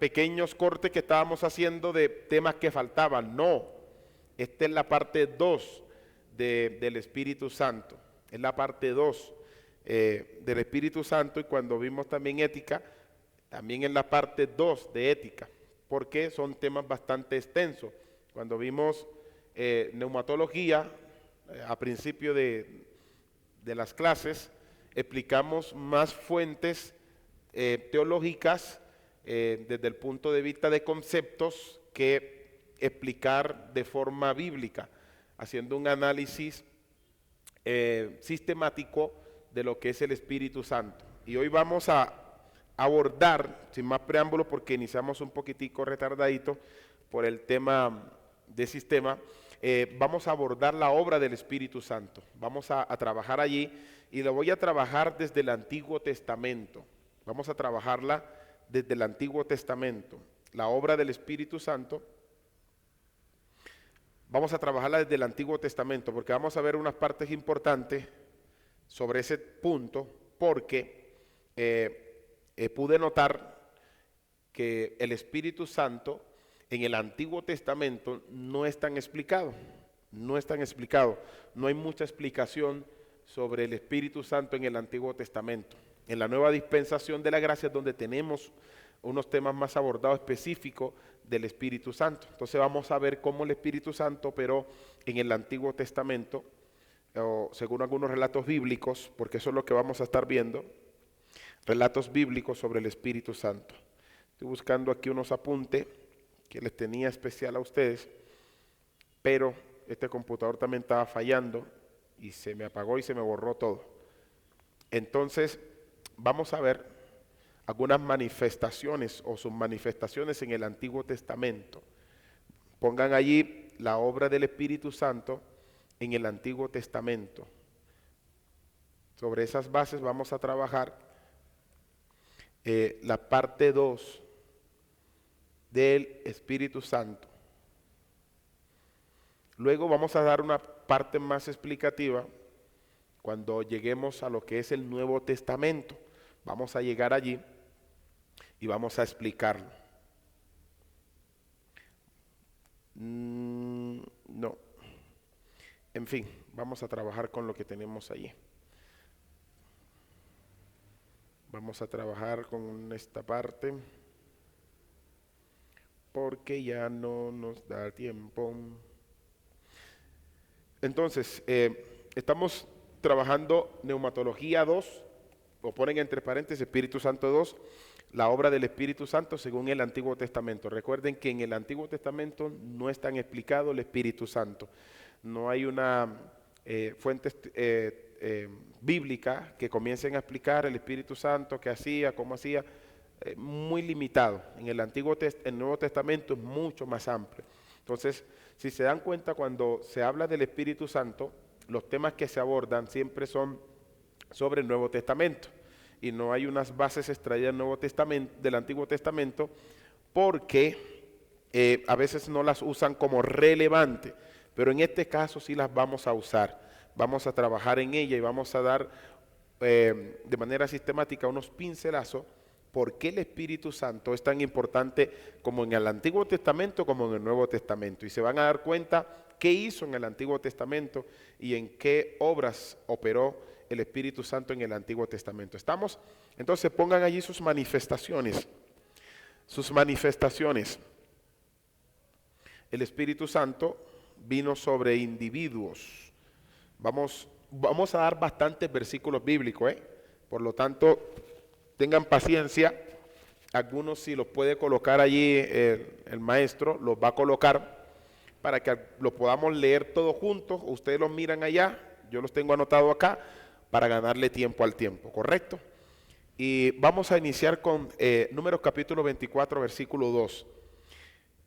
pequeños cortes que estábamos haciendo de temas que faltaban. No, esta es la parte 2 del Espíritu Santo. Es la parte 2 del Espíritu Santo, y cuando vimos también ética, también en la parte 2 de ética, porque son temas bastante extensos. Cuando vimos neumatología, a principio de las clases, explicamos más fuentes teológicas desde el punto de vista de conceptos que explicar de forma bíblica, haciendo un análisis sistemático de lo que es el Espíritu Santo. Y hoy vamos a abordar, sin más preámbulos, porque iniciamos un poquitico retardadito por el tema de sistema, vamos a abordar la obra del Espíritu Santo. Vamos a trabajar allí, y lo voy a trabajar desde el Antiguo Testamento. Vamos a trabajarla desde el Antiguo Testamento. La obra del Espíritu Santo, vamos a trabajarla desde el Antiguo Testamento, porque vamos a ver unas partes importantes sobre ese punto, porque pude notar que el Espíritu Santo en el Antiguo Testamento no es tan explicado, no es tan explicado, no hay mucha explicación sobre el Espíritu Santo en el Antiguo Testamento. En la nueva dispensación de la gracia es donde tenemos unos temas más abordados específicos del Espíritu Santo. Entonces vamos a ver cómo el Espíritu Santo operó en el Antiguo Testamento, o según algunos relatos bíblicos, porque eso es lo que vamos a estar viendo, relatos bíblicos sobre el Espíritu Santo. Estoy buscando aquí unos apuntes que les tenía especial a ustedes, pero este computador también estaba fallando y se me apagó y se me borró todo. Entonces vamos a ver algunas manifestaciones o submanifestaciones en el Antiguo Testamento. Pongan allí la obra del Espíritu Santo en el Antiguo Testamento. Sobre esas bases vamos a trabajar la parte 2 del Espíritu Santo. Luego vamos a dar una parte más explicativa cuando lleguemos a lo que es el Nuevo Testamento. Vamos a llegar allí y vamos a explicarlo. No. En fin, vamos a trabajar con lo que tenemos allí. Vamos a trabajar con esta parte porque ya no nos da tiempo. Entonces, estamos trabajando neumatología 2, o ponen entre paréntesis Espíritu Santo 2, la obra del Espíritu Santo según el Antiguo Testamento. Recuerden que en el Antiguo Testamento no es tan explicado el Espíritu Santo. No hay una fuente bíblica que comiencen a explicar el Espíritu Santo, qué hacía, cómo hacía. Muy limitado. En el Nuevo Testamento es mucho más amplio. Entonces, si se dan cuenta, cuando se habla del Espíritu Santo, los temas que se abordan siempre son sobre el Nuevo Testamento, y no hay unas bases extraídas del Nuevo Testamento, del Antiguo Testamento, porque a veces no las usan como relevante, pero en este caso sí las vamos a usar. Vamos a trabajar en ella y vamos a dar de manera sistemática unos pincelazos por qué el Espíritu Santo es tan importante como en el Antiguo Testamento como en el Nuevo Testamento. Y se van a dar cuenta qué hizo en el Antiguo Testamento y en qué obras operó el Espíritu Santo en el Antiguo Testamento. ¿Estamos? Entonces pongan allí sus manifestaciones. Sus manifestaciones. El Espíritu Santo vino sobre individuos. Vamos a dar bastantes versículos bíblicos, por lo tanto, tengan paciencia. Algunos, si los puede colocar allí el maestro, los va a colocar para que lo podamos leer todos juntos. Ustedes los miran allá, yo los tengo anotados acá para ganarle tiempo al tiempo, ¿correcto? Y vamos a iniciar con Números capítulo 24, versículo 2.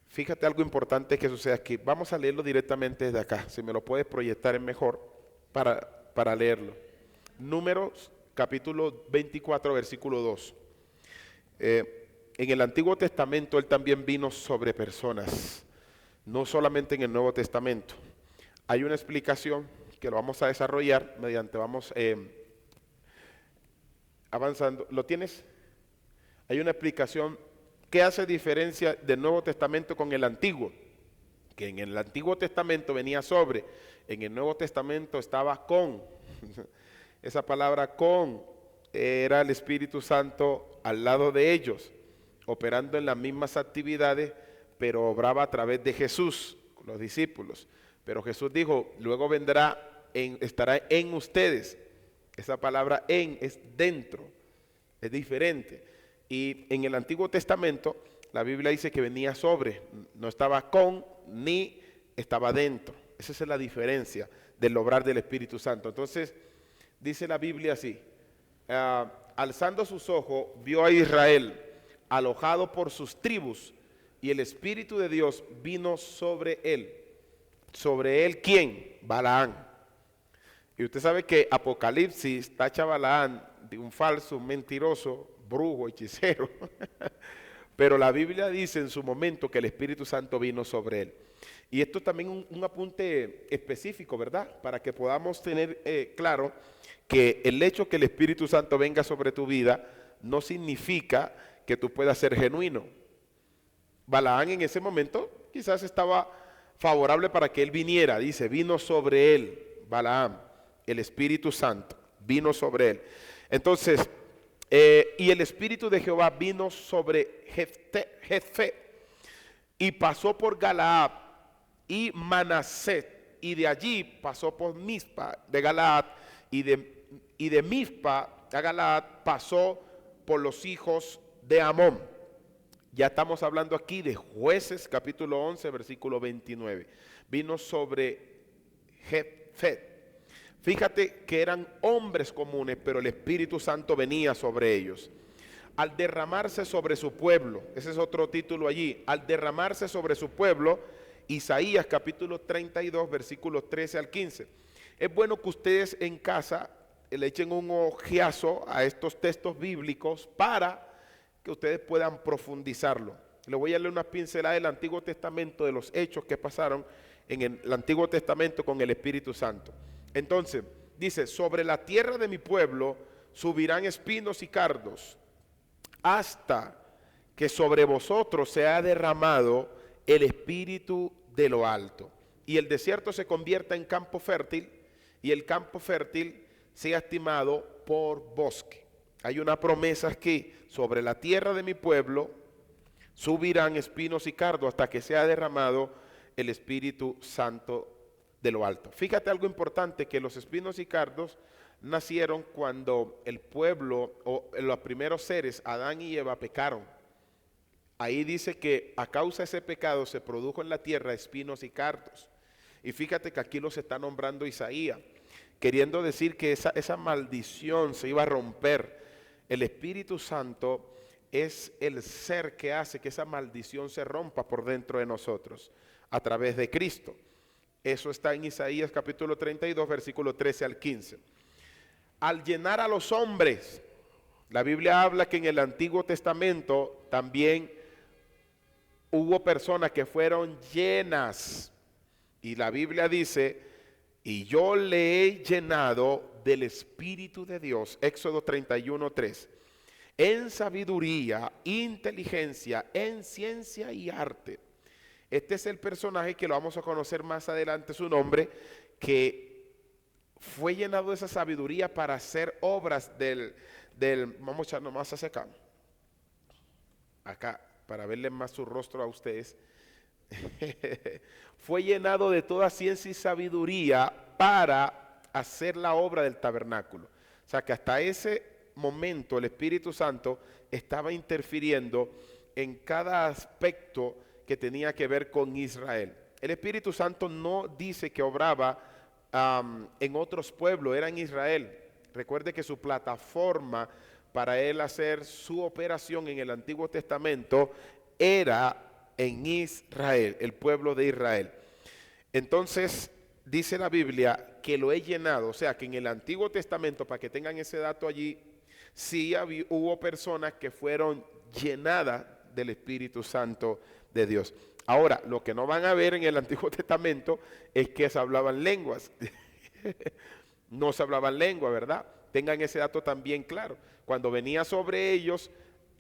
Fíjate algo importante que sucede aquí. Vamos a leerlo directamente desde acá. Si me lo puedes proyectar es mejor para leerlo. Números capítulo 24, versículo 2. En el Antiguo Testamento él también vino sobre personas, no solamente en el Nuevo Testamento. Hay una explicación que lo vamos a desarrollar mediante, vamos avanzando. ¿Lo tienes? Hay una explicación ¿Qué hace diferencia del Nuevo Testamento con el Antiguo? Que en el Antiguo Testamento venía sobre, en el Nuevo Testamento estaba con. Esa palabra con era el Espíritu Santo al lado de ellos, operando en las mismas actividades, pero obraba a través de Jesús, los discípulos. Pero Jesús dijo, luego vendrá, estará en ustedes. Esa palabra en es dentro, es diferente. Y en el Antiguo Testamento, la Biblia dice que venía sobre, no estaba con ni estaba dentro. Esa es la diferencia del obrar del Espíritu Santo. Entonces, dice la Biblia así, alzando sus ojos, vio a Israel alojado por sus tribus, y el Espíritu de Dios vino sobre él. ¿Sobre él quién? Balaán. Y usted sabe que Apocalipsis tacha a Balaán de un falso, un mentiroso, brujo, hechicero. Pero la Biblia dice en su momento que el Espíritu Santo vino sobre él. Y esto es también un apunte específico, ¿verdad? Para que podamos tener claro que el hecho que el Espíritu Santo venga sobre tu vida no significa que tú puedas ser genuino. Balaán en ese momento quizás estaba favorable para que él viniera. Dice, vino sobre él, Balaam, el Espíritu Santo, vino sobre él. Entonces, y el Espíritu de Jehová vino sobre Jefté, y pasó por Galaad y Manaset, y de allí pasó por Mizpa de Galaad, y de Mizpa a Galaad pasó por los hijos de Amón. Ya estamos hablando aquí de Jueces, capítulo 11, versículo 29. Vino sobre Jefté. Fíjate que eran hombres comunes, pero el Espíritu Santo venía sobre ellos. Al derramarse sobre su pueblo, ese es otro título allí, al derramarse sobre su pueblo, Isaías capítulo 32, versículos 13 al 15. Es bueno que ustedes en casa le echen un ojeazo a estos textos bíblicos para que ustedes puedan profundizarlo. Le voy a leer unas pinceladas del Antiguo Testamento de los hechos que pasaron en el Antiguo Testamento con el Espíritu Santo. Entonces, dice, sobre la tierra de mi pueblo subirán espinos y cardos, hasta que sobre vosotros se ha derramado el Espíritu de lo alto. Y el desierto se convierta en campo fértil, y el campo fértil sea estimado por bosque. Hay una promesa aquí, sobre la tierra de mi pueblo subirán espinos y cardos hasta que sea derramado el Espíritu Santo de lo alto. Fíjate algo importante, que los espinos y cardos nacieron cuando el pueblo o los primeros seres, Adán y Eva, pecaron. Ahí dice que a causa de ese pecado se produjo en la tierra espinos y cardos. Y fíjate que aquí los está nombrando Isaías, queriendo decir que esa maldición se iba a romper. El Espíritu Santo es el ser que hace que esa maldición se rompa por dentro de nosotros a través de Cristo. Eso está en Isaías capítulo 32, versículo 13 al 15. Al llenar a los hombres, la Biblia habla que en el Antiguo Testamento también hubo personas que fueron llenas. Y la Biblia dice, y yo le he llenado del Espíritu de Dios, Éxodo 31, 3, en sabiduría, inteligencia, en ciencia y arte. Este es el personaje que lo vamos a conocer más adelante, su nombre, que fue llenado de esa sabiduría para hacer obras vamos a echarnos más hacia acá, para verle más su rostro a ustedes. Fue llenado de toda ciencia y sabiduría para hacer la obra del tabernáculo. O sea que hasta ese momento el Espíritu Santo estaba interfiriendo en cada aspecto que tenía que ver con Israel. El Espíritu Santo no dice que obraba en otros pueblos, era en Israel. Recuerde que su plataforma para él hacer su operación en el Antiguo Testamento era en Israel, el pueblo de Israel. Entonces dice la Biblia que lo he llenado, o sea que en el Antiguo Testamento, para que tengan ese dato allí, sí hubo personas que fueron llenadas del Espíritu Santo de Dios. Ahora, lo que no van a ver en el Antiguo Testamento es que se hablaban lenguas. No se hablaban lengua, ¿verdad? Tengan ese dato también claro. Cuando venía sobre ellos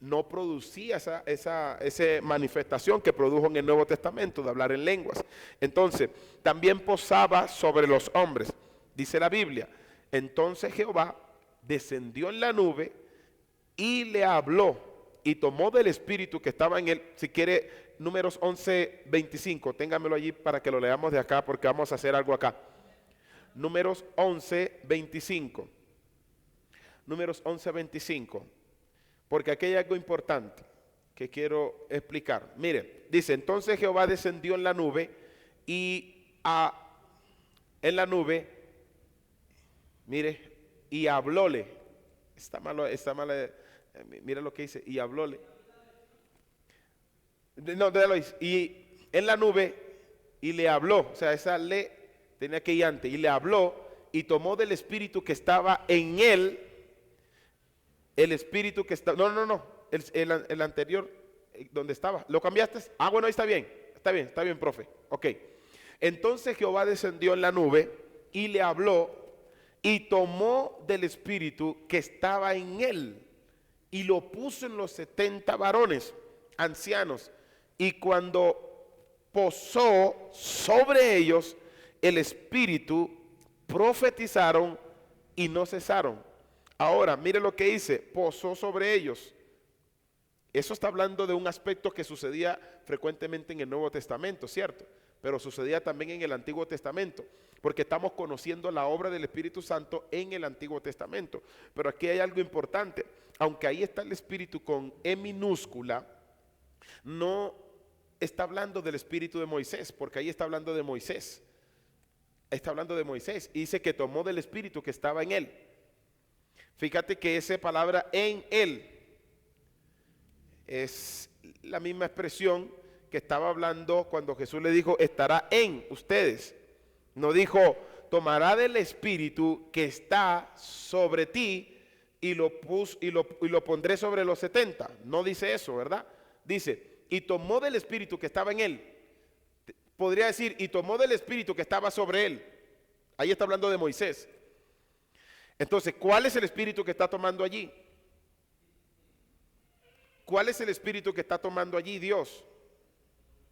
no producía esa manifestación que produjo en el Nuevo Testamento de hablar en lenguas. Entonces, también posaba sobre los hombres, dice la Biblia. Entonces Jehová descendió en la nube y le habló y tomó del espíritu que estaba en él. Si quiere, Números 11:25, téngamelo allí para que lo leamos de acá, porque vamos a hacer algo acá. Números 11:25. Números 11:25. Porque aquí hay algo importante que quiero explicar. Mire, dice, entonces Jehová descendió en la nube y en la nube, mire, y hablóle. Está malo, mira lo que dice, y hablóle. No, y en la nube, y le habló, o sea, esa le tenía que ir antes, y le habló, y tomó del espíritu que estaba en él, el espíritu que está, no, el anterior, donde estaba, ¿lo cambiaste? Ah, bueno, ahí está bien, profe, ok. Entonces Jehová descendió en la nube, y le habló, y tomó del espíritu que estaba en él, y lo puso en los 70 varones ancianos, y cuando posó sobre ellos el espíritu, profetizaron y no cesaron. Ahora, mire lo que dice, posó sobre ellos. Eso está hablando de un aspecto que sucedía frecuentemente en el Nuevo Testamento, ¿cierto? Pero sucedía también en el Antiguo Testamento, porque estamos conociendo la obra del Espíritu Santo en el Antiguo Testamento. Pero aquí hay algo importante, aunque ahí está el Espíritu con E minúscula, no está hablando del Espíritu de Moisés, porque ahí está hablando de Moisés. Está hablando de Moisés y dice que tomó del Espíritu que estaba en él. Fíjate que esa palabra en él es la misma expresión que estaba hablando cuando Jesús le dijo, estará en ustedes. No dijo, tomará del espíritu que está sobre ti y lo pondré sobre los 70. No dice eso, ¿verdad? Dice, y tomó del espíritu que estaba en él. Podría decir, y tomó del espíritu que estaba sobre él. Ahí está hablando de Moisés. Entonces, ¿cuál es el espíritu que está tomando allí? ¿Cuál es el espíritu que está tomando allí Dios?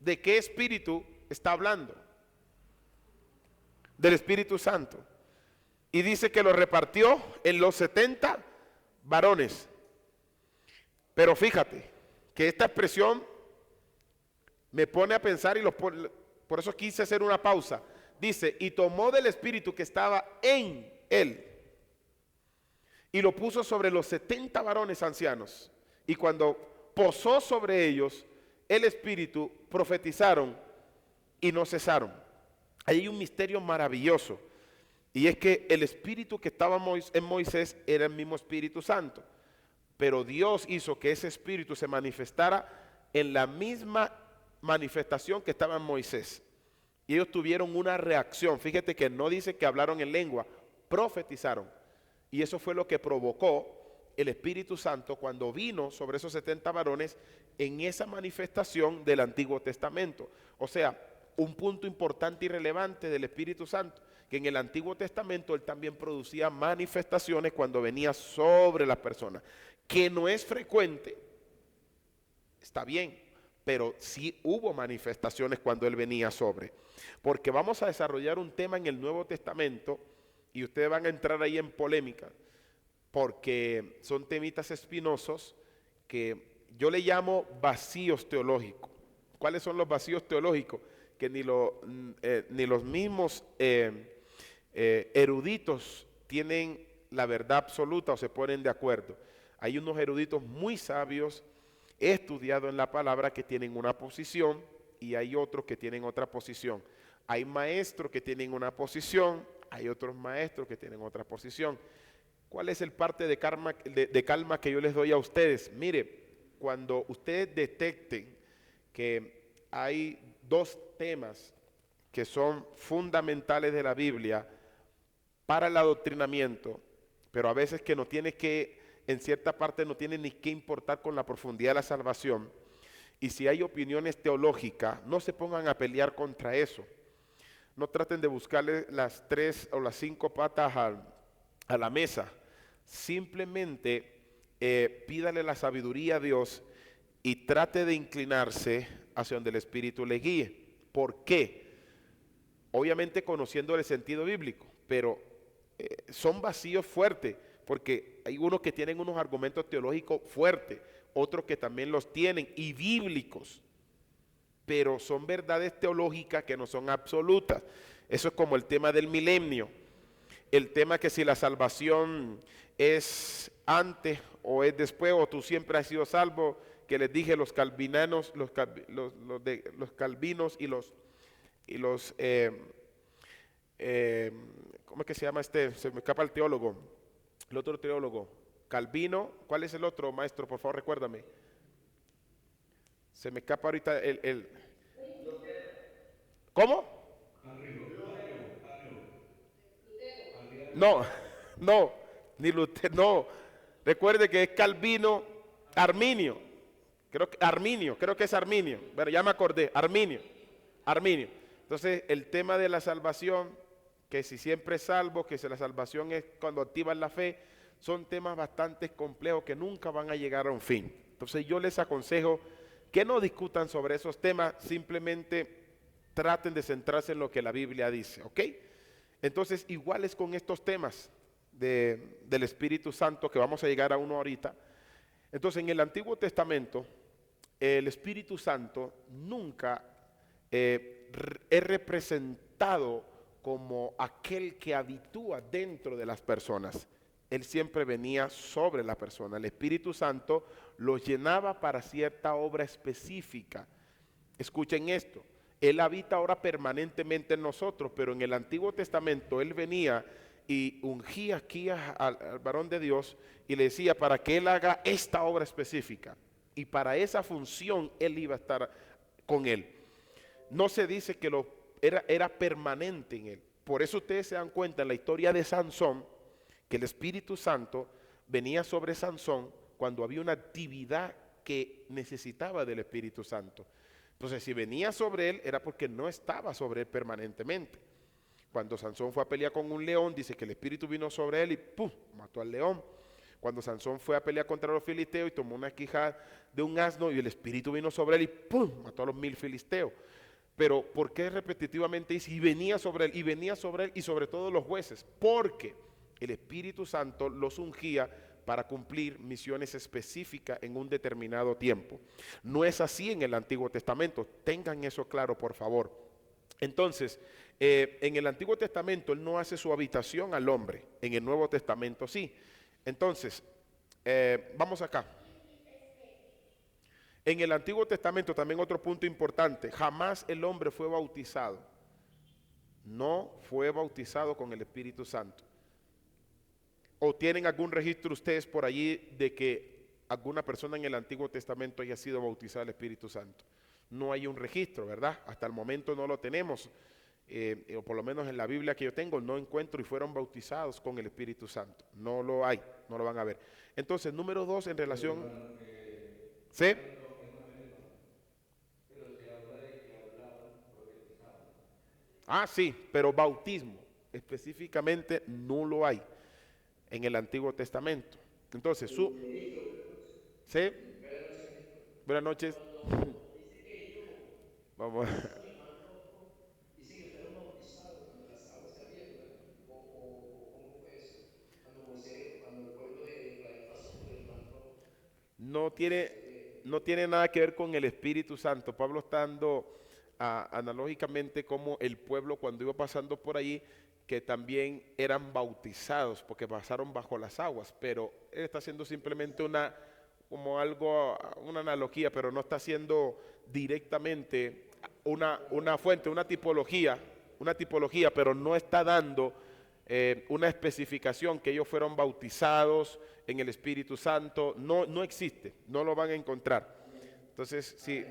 ¿De qué espíritu está hablando? Del Espíritu Santo. Y dice que lo repartió en los 70 varones. Pero fíjate que esta expresión me pone a pensar y por eso quise hacer una pausa. Dice, y tomó del espíritu que estaba en él y lo puso sobre los 70 varones ancianos. Y cuando posó sobre ellos el espíritu, profetizaron y no cesaron. Ahí hay un misterio maravilloso. Y es que el espíritu que estaba en Moisés era el mismo Espíritu Santo. Pero Dios hizo que ese espíritu se manifestara en la misma manifestación que estaba en Moisés. Y ellos tuvieron una reacción. Fíjate que no dice que hablaron en lengua, profetizaron. Y eso fue lo que provocó el Espíritu Santo cuando vino sobre esos 70 varones en esa manifestación del Antiguo Testamento. O sea, un punto importante y relevante del Espíritu Santo, que en el Antiguo Testamento él también producía manifestaciones cuando venía sobre las personas, que no es frecuente, está bien, pero sí hubo manifestaciones cuando él venía sobre. Porque vamos a desarrollar un tema en el Nuevo Testamento y ustedes van a entrar ahí en polémica, porque son temitas espinosos que yo le llamo vacíos teológicos. ¿Cuáles son los vacíos teológicos? Que ni los mismos eruditos tienen la verdad absoluta o se ponen de acuerdo. Hay unos eruditos muy sabios, estudiados en la palabra, que tienen una posición y hay otros que tienen otra posición. Hay maestros que tienen una posición, hay otros maestros que tienen otra posición. ¿Cuál es el parte de calma que yo les doy a ustedes? Mire, cuando ustedes detecten que hay dos temas que son fundamentales de la Biblia para el adoctrinamiento, pero a veces que no tiene que, en cierta parte no tiene ni que importar con la profundidad de la salvación, y si hay opiniones teológicas, no se pongan a pelear contra eso. No traten de buscarle las 3 o las 5 patas a la mesa. Simplemente pídale la sabiduría a Dios y trate de inclinarse hacia donde el Espíritu le guíe. ¿Por qué? Obviamente conociendo el sentido bíblico, pero son vacíos fuertes, porque hay unos que tienen unos argumentos teológicos fuertes, otros que también los tienen, y bíblicos, pero son verdades teológicas que no son absolutas. Eso es como el tema del milenio, el tema que si la salvación es antes o es después, o tú siempre has sido salvo, que les dije los calvinanos, los calvinos y los ¿cómo es que se llama este? Se me escapa el teólogo, el otro teólogo, Calvino. ¿Cuál es el otro, maestro? Por favor, recuérdame. Se me escapa ahorita ¿Cómo? No, no, ni Lutero, no. Recuerde que es Calvino, Arminio. Creo que es Arminio. Bueno, ya me acordé, Arminio. Entonces, el tema de la salvación, que si siempre es salvo, que si la salvación es cuando activan la fe, son temas bastante complejos que nunca van a llegar a un fin. Entonces, yo les aconsejo que no discutan sobre esos temas, simplemente traten de centrarse en lo que la Biblia dice, ¿ok? Entonces, igual es con estos temas del Espíritu Santo, que vamos a llegar a uno ahorita. Entonces, en el Antiguo Testamento, el Espíritu Santo nunca es representado como aquel que habitúa dentro de las personas. Él siempre venía sobre la persona. El Espíritu Santo los llenaba para cierta obra específica. Escuchen esto. Él habita ahora permanentemente en nosotros, pero en el Antiguo Testamento Él venía y ungía aquí al varón de Dios y le decía para que Él haga esta obra específica. Y para esa función Él iba a estar con Él. No se dice que era permanente en Él. Por eso ustedes se dan cuenta en la historia de Sansón, que el Espíritu Santo venía sobre Sansón cuando había una actividad que necesitaba del Espíritu Santo. Entonces, si venía sobre él, era porque no estaba sobre él permanentemente. Cuando Sansón fue a pelear con un león, dice que el Espíritu vino sobre él y ¡pum!, mató al león. Cuando Sansón fue a pelear contra los filisteos y tomó una quijada de un asno y el Espíritu vino sobre él y ¡pum!, mató a los 1000 filisteos. Pero ¿por qué repetitivamente dice y venía sobre él, y venía sobre él y sobre todos los jueces? Porque el Espíritu Santo los ungía para cumplir misiones específicas en un determinado tiempo. No es así en el Antiguo Testamento, tengan eso claro, por favor. Entonces, en el Antiguo Testamento Él no hace su habitación al hombre, en el Nuevo Testamento sí. Entonces, vamos acá. En el Antiguo Testamento también otro punto importante, jamás el hombre fue bautizado, no fue bautizado con el Espíritu Santo. ¿O tienen algún registro ustedes por allí de que alguna persona en el Antiguo Testamento haya sido bautizada al Espíritu Santo? No hay un registro, ¿verdad? Hasta el momento no lo tenemos, o por lo menos en la Biblia que yo tengo no encuentro y fueron bautizados con el Espíritu Santo. No lo hay, no lo van a ver. Entonces, número 2 en relación... ¿Sí? Ah, sí, pero bautismo específicamente no lo hay en el Antiguo Testamento. Entonces, ¿sí? Buenas noches. Vamos. No tiene, no tiene nada que ver con el Espíritu Santo. Pablo está dando analógicamente como el pueblo cuando iba pasando por allí, que también eran bautizados porque pasaron bajo las aguas, pero él está haciendo simplemente como algo, una analogía, pero no está haciendo directamente una fuente, una tipología, pero no está dando una especificación que ellos fueron bautizados en el Espíritu Santo. No, no existe, no lo van a encontrar. Entonces, sí,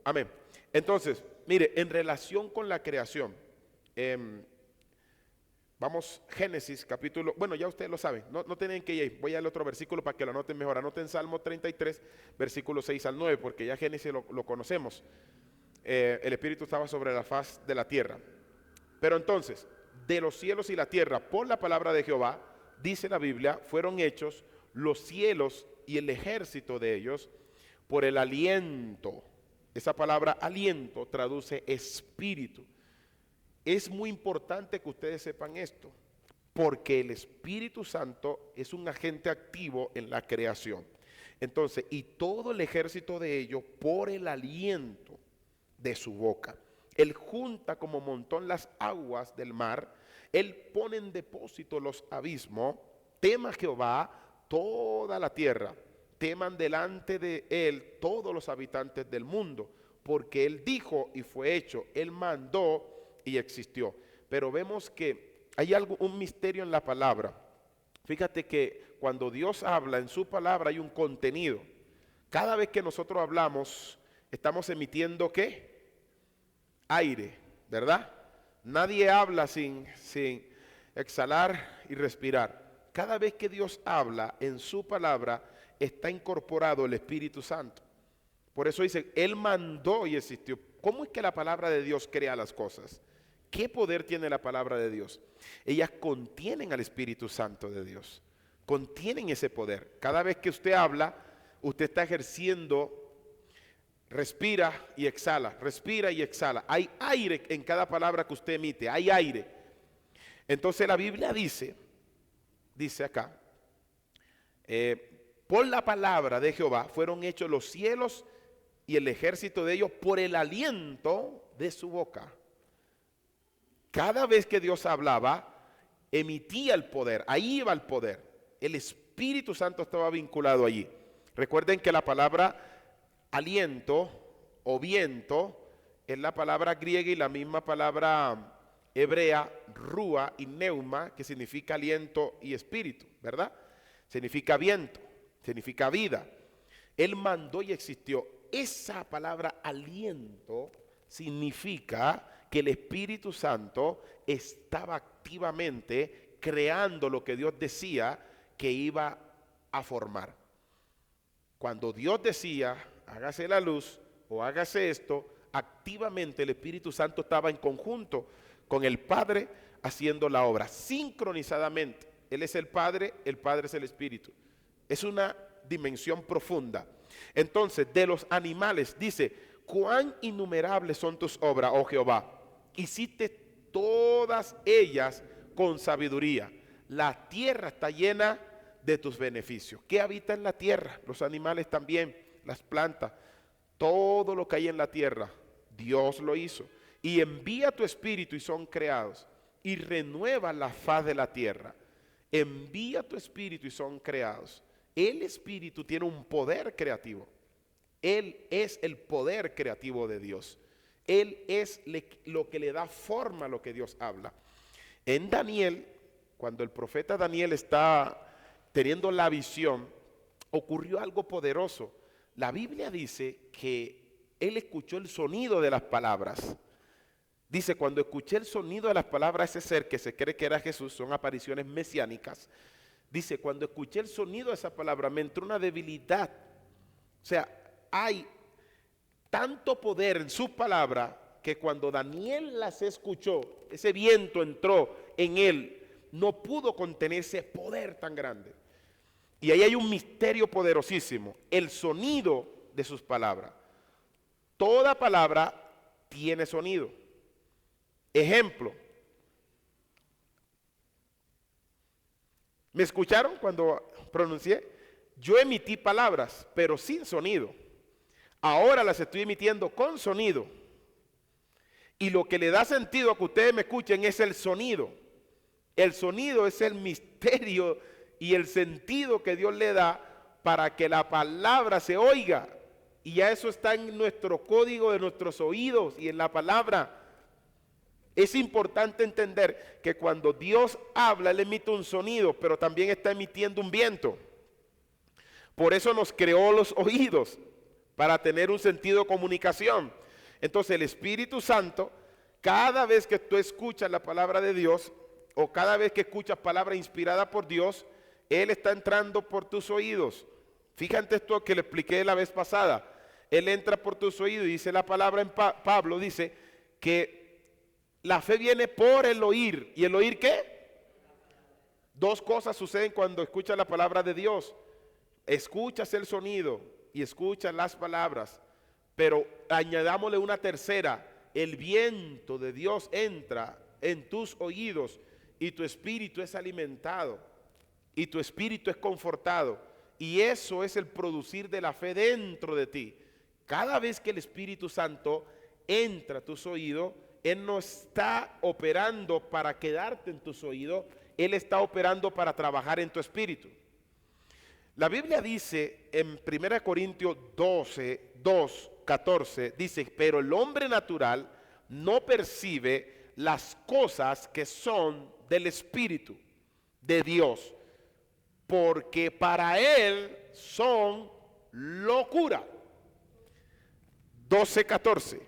amén. Entonces, mire, en relación con la creación, vamos, Génesis capítulo, bueno, ya ustedes lo saben, no tienen que ir, voy al otro versículo para que lo anoten mejor. Anoten Salmo 33, versículo 6 al 9, porque ya Génesis lo conocemos. El Espíritu estaba sobre la faz de la tierra. Pero entonces, de los cielos y la tierra, por la palabra de Jehová, dice la Biblia, fueron hechos los cielos y el ejército de ellos por el aliento. Esa palabra aliento traduce espíritu. Es muy importante que ustedes sepan esto, porque el Espíritu Santo es un agente activo en la creación. Entonces, y todo el ejército de ellos por el aliento de su boca. Él junta como montón las aguas del mar, Él pone en depósito los abismos, tema Jehová toda la tierra, teman delante de Él todos los habitantes del mundo, porque Él dijo y fue hecho, Él mandó y existió. Pero vemos que hay un misterio en la palabra. Fíjate que cuando Dios habla en su palabra hay un contenido. Cada vez que nosotros hablamos, estamos emitiendo ¿qué? Aire, ¿verdad? Nadie habla sin exhalar y respirar. Cada vez que Dios habla en su palabra, está incorporado el Espíritu Santo. Por eso dice, Él mandó y existió. ¿Cómo es que la palabra de Dios crea las cosas? ¿Qué poder tiene la palabra de Dios? Ellas contienen al Espíritu Santo de Dios. Contienen ese poder. Cada vez que usted habla, usted está ejerciendo, respira y exhala, respira y exhala. Hay aire en cada palabra que usted emite, hay aire. Entonces la Biblia dice acá, por la palabra de Jehová fueron hechos los cielos y el ejército de ellos por el aliento de su boca. Cada vez que Dios hablaba, emitía el poder, ahí iba el poder. El Espíritu Santo estaba vinculado allí. Recuerden que la palabra aliento o viento es la palabra griega y la misma palabra hebrea, rúa y neuma, que significa aliento y espíritu, ¿verdad? Significa viento, significa vida. Él mandó y existió. Esa palabra aliento significa que el Espíritu Santo estaba activamente creando lo que Dios decía que iba a formar. Cuando Dios decía, hágase la luz o hágase esto, activamente el Espíritu Santo estaba en conjunto con el Padre haciendo la obra, sincronizadamente. Él es el Padre es el Espíritu. Es una dimensión profunda. Entonces, de los animales, dice, cuán innumerables son tus obras, oh Jehová. Hiciste todas ellas con sabiduría. La tierra está llena de tus beneficios. ¿Qué habita en la tierra? Los animales también, las plantas, todo lo que hay en la tierra, Dios lo hizo. Y envía tu espíritu y son creados. Y renueva la faz de la tierra. Envía tu espíritu y son creados. El espíritu tiene un poder creativo. Él es el poder creativo de Dios. Él es lo que le da forma a lo que Dios habla. En Daniel, cuando el profeta Daniel está teniendo la visión, ocurrió algo poderoso. La Biblia dice que él escuchó el sonido de las palabras. Dice, cuando escuché el sonido de las palabras, ese ser que se cree que era Jesús, son apariciones mesiánicas. Dice, cuando escuché el sonido de esa palabra, me entró una debilidad. O sea, hay tanto poder en su palabra que cuando Daniel las escuchó, ese viento entró en él, no pudo contener ese poder tan grande. Y ahí hay un misterio poderosísimo, el sonido de sus palabras. Toda palabra tiene sonido. Ejemplo, ¿me escucharon cuando pronuncié? Yo emití palabras, pero sin sonido. Ahora las estoy emitiendo con sonido. Y lo que le da sentido a que ustedes me escuchen es el sonido. El sonido es el misterio y el sentido que Dios le da para que la palabra se oiga. Y ya eso está en nuestro código de nuestros oídos y en la palabra. Es importante entender que cuando Dios habla, Él emite un sonido, pero también está emitiendo un viento. Por eso nos creó los oídos, para tener un sentido de comunicación. Entonces el Espíritu Santo, cada vez que tú escuchas la palabra de Dios, o cada vez que escuchas palabra inspirada por Dios, Él está entrando por tus oídos. Fíjate esto que le expliqué la vez pasada. Él entra por tus oídos y dice la palabra en Pablo, dice que la fe viene por el oír. ¿Y el oír qué? Dos cosas suceden cuando escuchas la palabra de Dios. escuchas el sonido y escuchas las palabras, pero añadámosle una tercera: el viento de Dios entra en tus oídos y tu espíritu es alimentado y tu espíritu es confortado. Y eso es el producir de la fe dentro de ti. Cada vez que el Espíritu Santo entra a tus oídos, Él no está operando para quedarte en tus oídos, Él está operando para trabajar en tu espíritu. La Biblia dice en 1 Corintios 12, 2, 14, dice: pero el hombre natural no percibe las cosas que son del Espíritu de Dios, porque para él son locura. 2:14.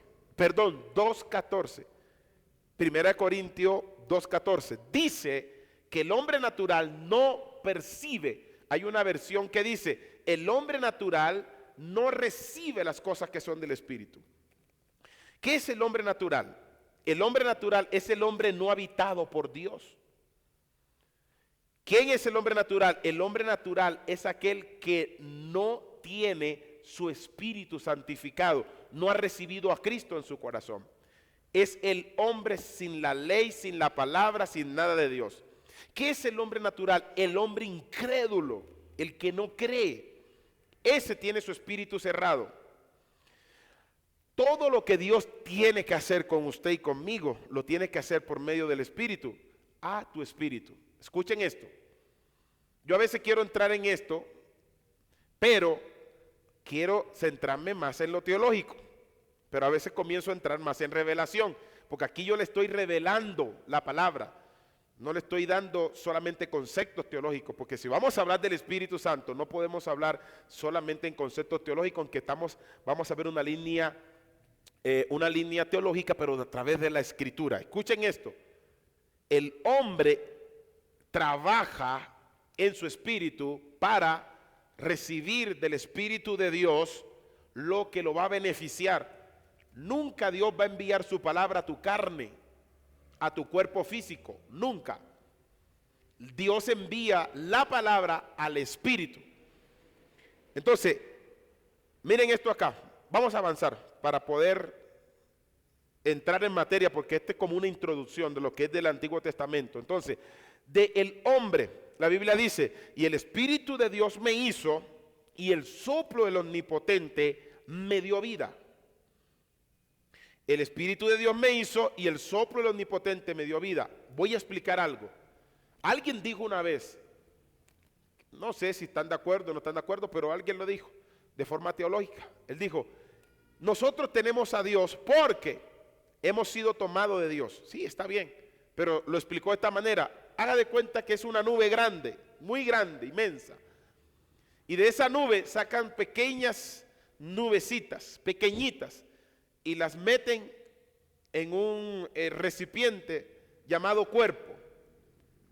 1 Corintios 2:14 dice que el hombre natural no percibe. Hay una versión que dice: el hombre natural no recibe las cosas que son del Espíritu. ¿Qué es el hombre natural? El hombre natural es el hombre no habitado por Dios. ¿Quién es el hombre natural? El hombre natural es aquel que no tiene su espíritu santificado, no ha recibido a Cristo en su corazón. Es el hombre sin la ley, sin la palabra, sin nada de Dios. ¿Qué es el hombre natural? El hombre incrédulo, el que no cree. Ese tiene su espíritu cerrado. Todo lo que Dios tiene que hacer con usted y conmigo, lo tiene que hacer por medio del Espíritu, a tu espíritu. Escuchen esto. Yo a veces quiero entrar en esto, pero quiero centrarme más en lo teológico. Pero a veces comienzo a entrar más en revelación, porque aquí yo le estoy revelando la palabra. No le estoy dando solamente conceptos teológicos, porque si vamos a hablar del Espíritu Santo, no podemos hablar solamente en conceptos teológicos, aunque vamos a ver una línea teológica, pero a través de la Escritura. Escuchen esto: el hombre trabaja en su espíritu para recibir del Espíritu de Dios lo que lo va a beneficiar. Nunca Dios va a enviar su palabra a tu carne, a tu cuerpo físico, nunca. Dios envía la palabra al espíritu. Entonces, miren esto acá. Vamos a avanzar para poder entrar en materia, porque este es como una introducción de lo que es del Antiguo Testamento. Entonces, del hombre, la Biblia dice: y el Espíritu de Dios me hizo, y el soplo del Omnipotente me dio vida. El Espíritu de Dios me hizo y el soplo del Omnipotente me dio vida. Voy a explicar algo. Alguien dijo una vez, no sé si están de acuerdo o no están de acuerdo, pero alguien lo dijo de forma teológica. Él dijo: nosotros tenemos a Dios porque hemos sido tomados de Dios. Sí, está bien, pero lo explicó de esta manera: haga de cuenta que es una nube grande, muy grande, inmensa. Y de esa nube sacan pequeñas nubecitas, pequeñitas, y las meten en un recipiente llamado cuerpo.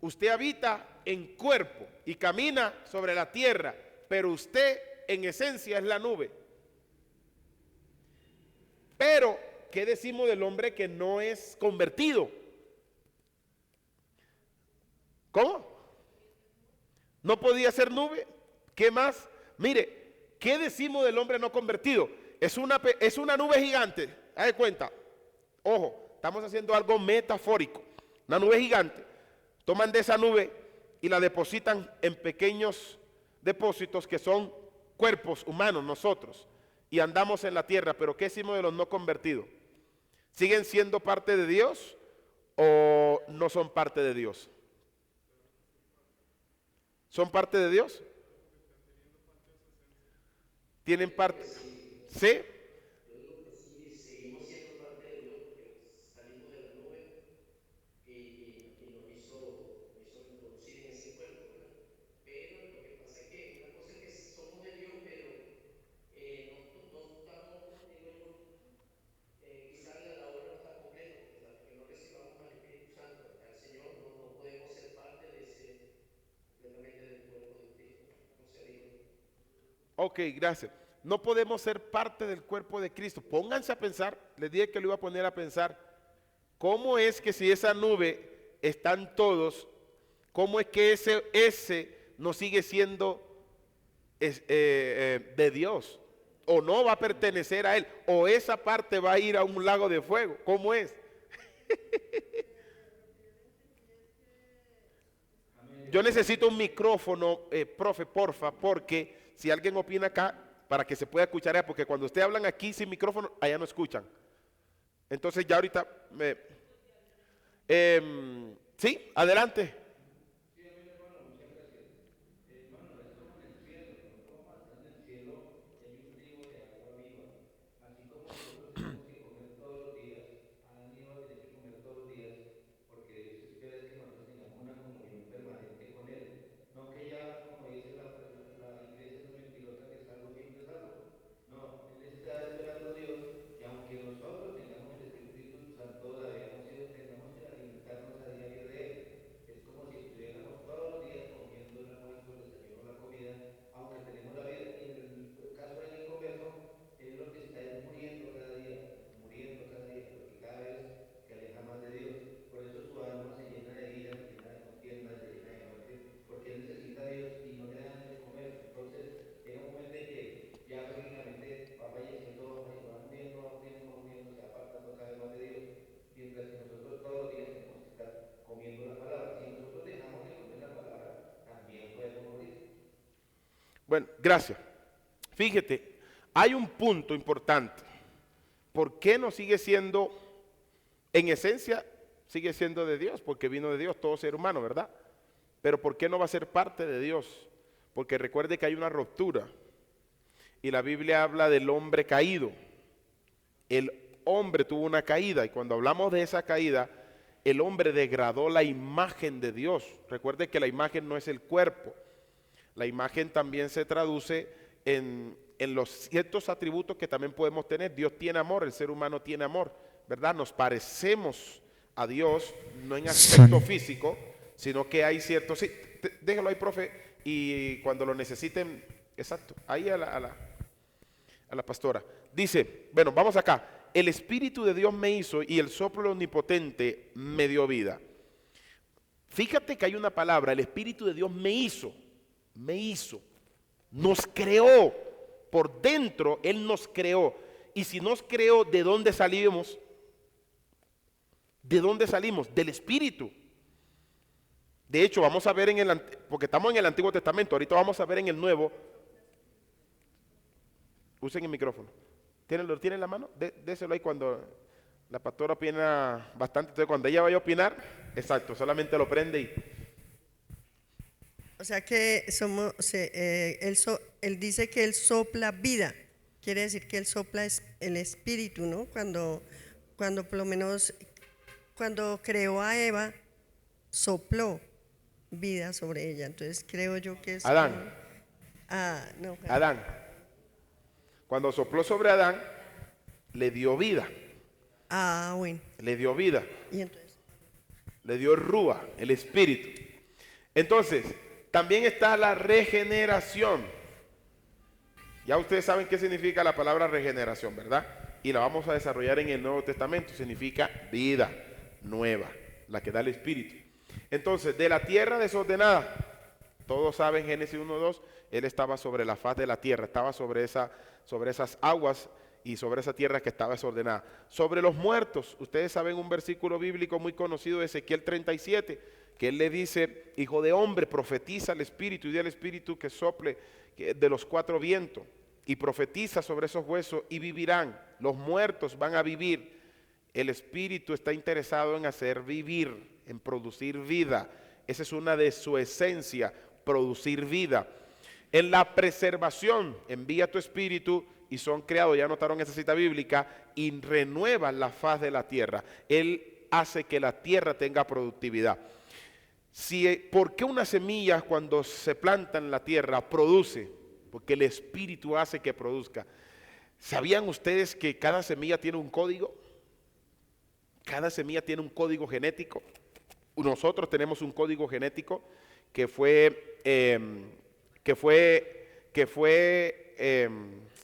Usted habita en cuerpo y camina sobre la tierra, pero usted en esencia es la nube. Pero, ¿qué decimos del hombre que no es convertido? ¿Cómo? ¿No podía ser nube? ¿Qué más? Mire, ¿qué decimos del hombre no convertido? Es una nube gigante, haz de cuenta. Ojo, estamos haciendo algo metafórico. Una nube gigante. Toman de esa nube y la depositan en pequeños depósitos que son cuerpos humanos, nosotros. Y andamos en la tierra. Pero ¿qué decimos de los no convertidos? ¿Siguen siendo parte de Dios o no son parte de Dios? ¿Son parte de Dios? ¿Tienen parte? ¿Sí? Ok, gracias. No podemos ser parte del cuerpo de Cristo. Pónganse a pensar, les dije que lo iba a poner a pensar, ¿cómo es que si esa nube están todos, cómo es que ese no sigue siendo de Dios, o no va a pertenecer a Él, o esa parte va a ir a un lago de fuego. ¿Cómo es? Yo necesito un micrófono, profe, porfa, porque si alguien opina acá, para que se pueda escuchar allá, porque cuando ustedes hablan aquí sin micrófono, allá no escuchan. Entonces ya ahorita, sí, adelante. Bueno, gracias. Fíjate, hay un punto importante. ¿Por qué no sigue siendo, en esencia, sigue siendo de Dios? Porque vino de Dios, todo ser humano, ¿verdad? Pero ¿por qué no va a ser parte de Dios? Porque recuerde que hay una ruptura. Y la Biblia habla del hombre caído. El hombre tuvo una caída y cuando hablamos de esa caída, el hombre degradó la imagen de Dios. Recuerde que la imagen no es el cuerpo. La imagen también se traduce en los ciertos atributos que también podemos tener. Dios tiene amor, el ser humano tiene amor, ¿verdad? Nos parecemos a Dios, no en aspecto físico, sino que hay ciertos... Sí, déjalo ahí, profe, y cuando lo necesiten, exacto, ahí a la pastora. Dice, bueno, vamos acá. El Espíritu de Dios me hizo y el soplo omnipotente me dio vida. Fíjate que hay una palabra, el Espíritu de Dios me hizo, nos creó, por dentro Él nos creó. Y si nos creó, ¿de dónde salimos? ¿De dónde salimos? Del Espíritu. De hecho, vamos a ver porque estamos en el Antiguo Testamento, ahorita vamos a ver en el Nuevo. Usen el micrófono. ¿Lo tiene en la mano? Déselo ahí cuando la pastora opina bastante. Entonces, cuando ella vaya a opinar, exacto, solamente lo prende y... O sea que él dice que él sopla vida. Quiere decir que él sopla el espíritu, ¿no? Cuando por lo menos, cuando creó a Eva, sopló vida sobre ella. Entonces creo yo que es... Adán. No. Adán. Cuando sopló sobre Adán, le dio vida. Bueno. Le dio vida. ¿Y entonces? Le dio rúa, el espíritu. Entonces, también está la regeneración. Ya ustedes saben qué significa la palabra regeneración, ¿verdad? Y la vamos a desarrollar en el Nuevo Testamento. Significa vida nueva, la que da el espíritu. Entonces, de la tierra desordenada, todos saben, Génesis 1:2, Él estaba sobre la faz de la tierra, estaba sobre esas aguas y sobre esa tierra que estaba desordenada. Sobre los muertos, ustedes saben un versículo bíblico muy conocido de Ezequiel 37, que Él le dice, hijo de hombre, profetiza al espíritu y di al espíritu que sople de los cuatro vientos y profetiza sobre esos huesos y vivirán. Los muertos van a vivir. El espíritu está interesado en hacer vivir, en producir vida. Esa es una de su esencia, producir vida. En la preservación, envía tu espíritu y son creados, ya notaron esa cita bíblica, y renuevan la faz de la tierra. Él hace que la tierra tenga productividad. ¿Por qué una semilla cuando se planta en la tierra produce? Porque el espíritu hace que produzca. ¿Sabían ustedes que cada semilla tiene un código? Cada semilla tiene un código genético. Nosotros tenemos un código genético que fue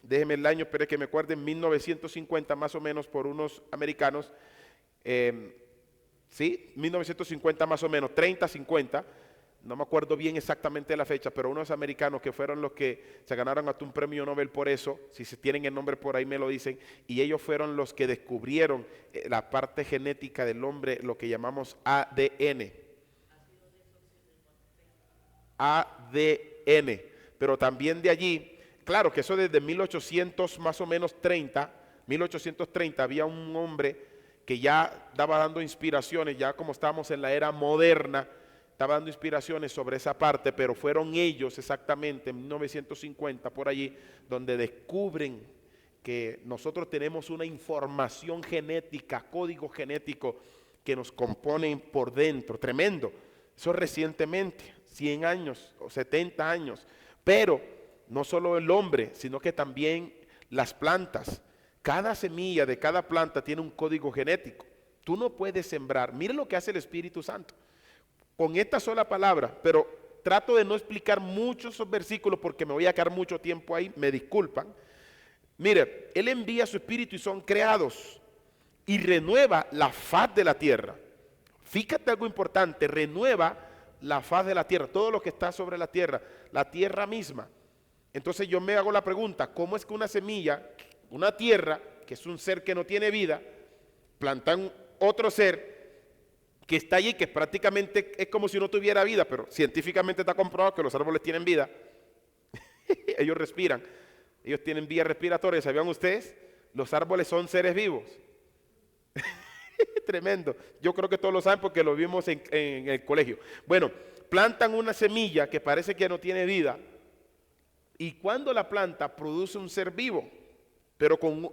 déjeme el año, pero es que me acuerdo, en 1950 más o menos por unos americanos, ¿sí? 1950 más o menos, 30, 50, no me acuerdo bien exactamente la fecha, pero unos americanos que fueron los que se ganaron hasta un premio Nobel por eso, si se tienen el nombre por ahí me lo dicen, y ellos fueron los que descubrieron la parte genética del hombre, lo que llamamos ADN. ADN, pero también de allí, claro que eso desde 1800 más o menos 1830 había un hombre que ya daba dando inspiraciones, ya como estamos en la era moderna, estaba dando inspiraciones sobre esa parte, pero fueron ellos exactamente en 1950 por allí donde descubren que nosotros tenemos una información genética, código genético que nos compone por dentro, tremendo. Eso recientemente, 100 años o 70 años, pero no solo el hombre, sino que también las plantas. Cada semilla de cada planta tiene un código genético. Tú no puedes sembrar. Mire lo que hace el Espíritu Santo con esta sola palabra, pero trato de no explicar muchos esos versículos porque me voy a quedar mucho tiempo ahí, me disculpan. Mire, Él envía su Espíritu y son creados y renueva la faz de la tierra. Fíjate algo importante, renueva la faz de la tierra, todo lo que está sobre la tierra misma. Entonces yo me hago la pregunta, ¿cómo es que una semilla, una tierra, que es un ser que no tiene vida, plantan otro ser que está allí, que prácticamente es como si no tuviera vida, pero científicamente está comprobado que los árboles tienen vida? Ellos respiran, ellos tienen vías respiratorias, ¿sabían ustedes? Los árboles son seres vivos. Tremendo, yo creo que todos lo saben porque lo vimos en el colegio. Bueno, plantan una semilla que parece que no tiene vida, y cuando la planta produce un ser vivo, pero con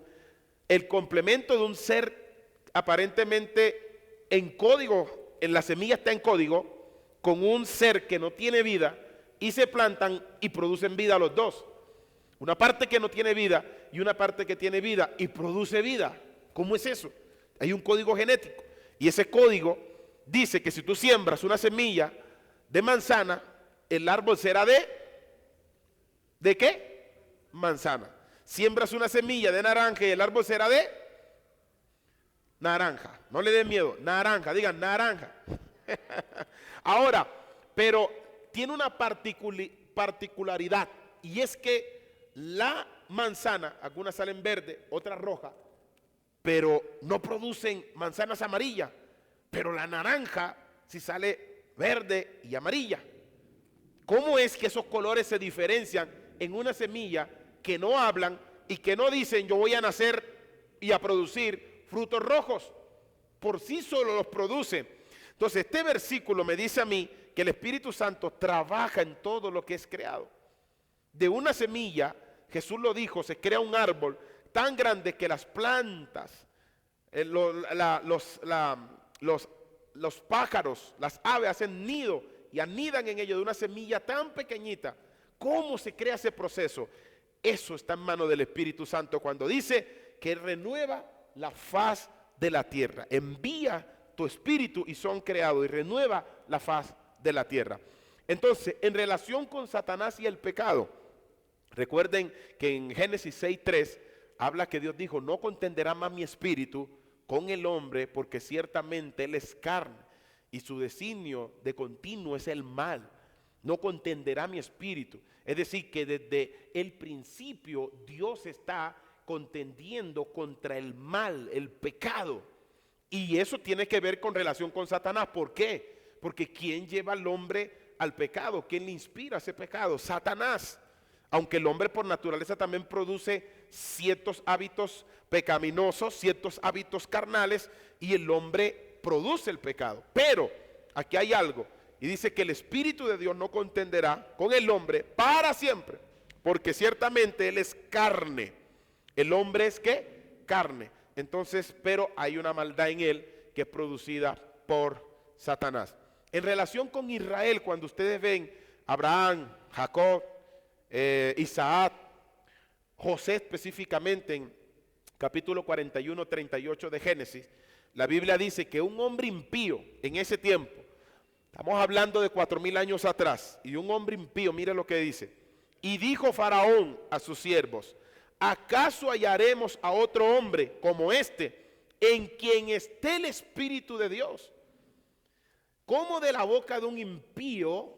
el complemento de un ser aparentemente en código, en la semilla está en código, con un ser que no tiene vida, y se plantan y producen vida los dos. Una parte que no tiene vida y una parte que tiene vida y produce vida. ¿Cómo es eso? Hay un código genético, y ese código dice que si tú siembras una semilla de manzana, el árbol será ¿de qué? Manzana. Siembras una semilla de naranja y el árbol será de naranja. No le den miedo, naranja, digan naranja. Ahora, pero tiene una particularidad, y es que la manzana, algunas salen verde, otras roja, pero no producen manzanas amarillas, pero la naranja sí sale verde y amarilla. ¿Cómo es que esos colores se diferencian en una semilla que no hablan y que no dicen yo voy a nacer y a producir frutos rojos? Por sí solo los produce. Entonces este versículo me dice a mí que el Espíritu Santo trabaja en todo lo que es creado. De una semilla, Jesús lo dijo, se crea un árbol tan grande que las plantas, los pájaros, las aves hacen nido y anidan en ello de una semilla tan pequeñita. ¿Cómo se crea ese proceso? Eso está en manos del Espíritu Santo cuando dice que renueva la faz de la tierra. Envía tu espíritu y son creados, y renueva la faz de la tierra. Entonces, en relación con Satanás y el pecado, recuerden que en Génesis 6:3 habla que Dios dijo, no contenderá más mi espíritu con el hombre, porque ciertamente él es carne y su designio de continuo es el mal. No contenderá mi espíritu. Es decir, que desde el principio Dios está contendiendo contra el mal, el pecado. Y eso tiene que ver con relación con Satanás. ¿Por qué? Porque ¿quién lleva al hombre al pecado? ¿Quién le inspira ese pecado? Satanás. Aunque el hombre por naturaleza también produce ciertos hábitos pecaminosos, ciertos hábitos carnales, y el hombre produce el pecado. Pero aquí hay algo, y dice que el Espíritu de Dios no contenderá con el hombre para siempre, porque ciertamente él es carne. El hombre es ¿qué? Carne. Entonces, pero hay una maldad en él que es producida por Satanás. En relación con Israel, cuando ustedes ven Abraham, Jacob, Isaac, José específicamente en capítulo 41, 38 de Génesis, la Biblia dice que un hombre impío en ese tiempo, estamos hablando de 4000 años atrás, y un hombre impío, mire lo que dice, y dijo Faraón a sus siervos, ¿acaso hallaremos a otro hombre como este, en quien esté el Espíritu de Dios? ¿Cómo de la boca de un impío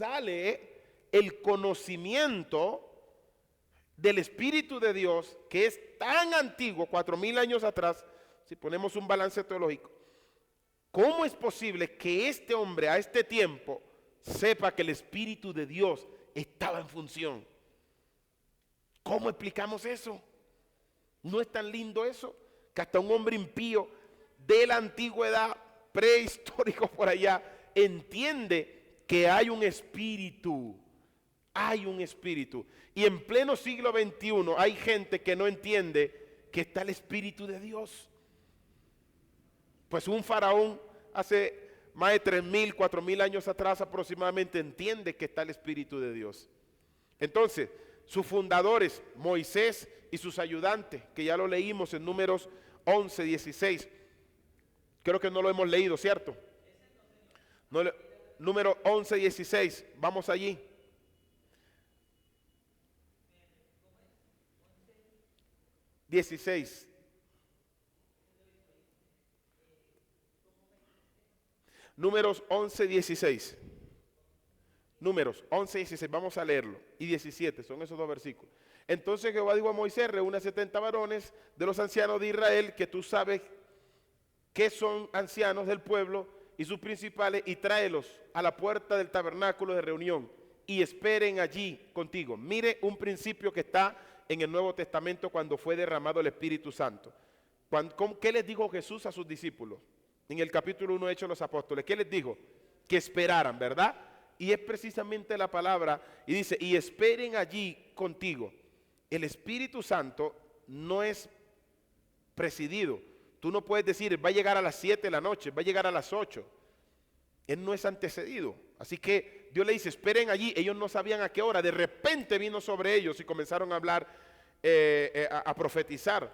sale el conocimiento del Espíritu de Dios, que es tan antiguo, 4000 años atrás, si ponemos un balance teológico. ¿Cómo es posible que este hombre a este tiempo sepa que el Espíritu de Dios estaba en función? ¿Cómo explicamos eso? ¿No es tan lindo eso? Que hasta un hombre impío de la antigüedad, prehistórico por allá, entiende que hay un espíritu. Hay un espíritu. Y en pleno siglo XXI hay gente que no entiende que está el Espíritu de Dios. Pues un faraón hace más de 3000, 4000 años atrás aproximadamente entiende que está el Espíritu de Dios. Entonces, sus fundadores, Moisés y sus ayudantes, que ya lo leímos en Números 11, 16. Creo que no lo hemos leído, ¿cierto? No, número 11, 16. Vamos allí. Dieciséis. Números 11, 16. Números 11, 16. Vamos a leerlo. Y 17. Son esos dos versículos. Entonces Jehová dijo a Moisés: reúne a 70 varones de los ancianos de Israel, que tú sabes que son ancianos del pueblo, y sus principales, y tráelos a la puerta del tabernáculo de reunión, y esperen allí contigo. Mire un principio que está en el Nuevo Testamento cuando fue derramado el Espíritu Santo. ¿Qué les dijo Jesús a sus discípulos? En el capítulo 1 de Hechos de los Apóstoles, ¿qué les dijo? Que esperaran, ¿verdad? Y es precisamente la palabra, y dice, y esperen allí contigo. El Espíritu Santo no es presidido. Tú no puedes decir, va a llegar a las 7 de la noche, va a llegar a las 8. Él no es antecedido. Así que Dios le dice, esperen allí. Ellos no sabían a qué hora. De repente vino sobre ellos y comenzaron a hablar, a profetizar.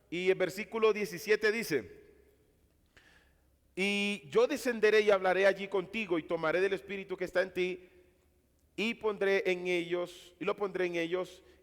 Y el versículo 17 dice, y yo descenderé y hablaré allí contigo, y tomaré del Espíritu que está en ti, y lo pondré en ellos,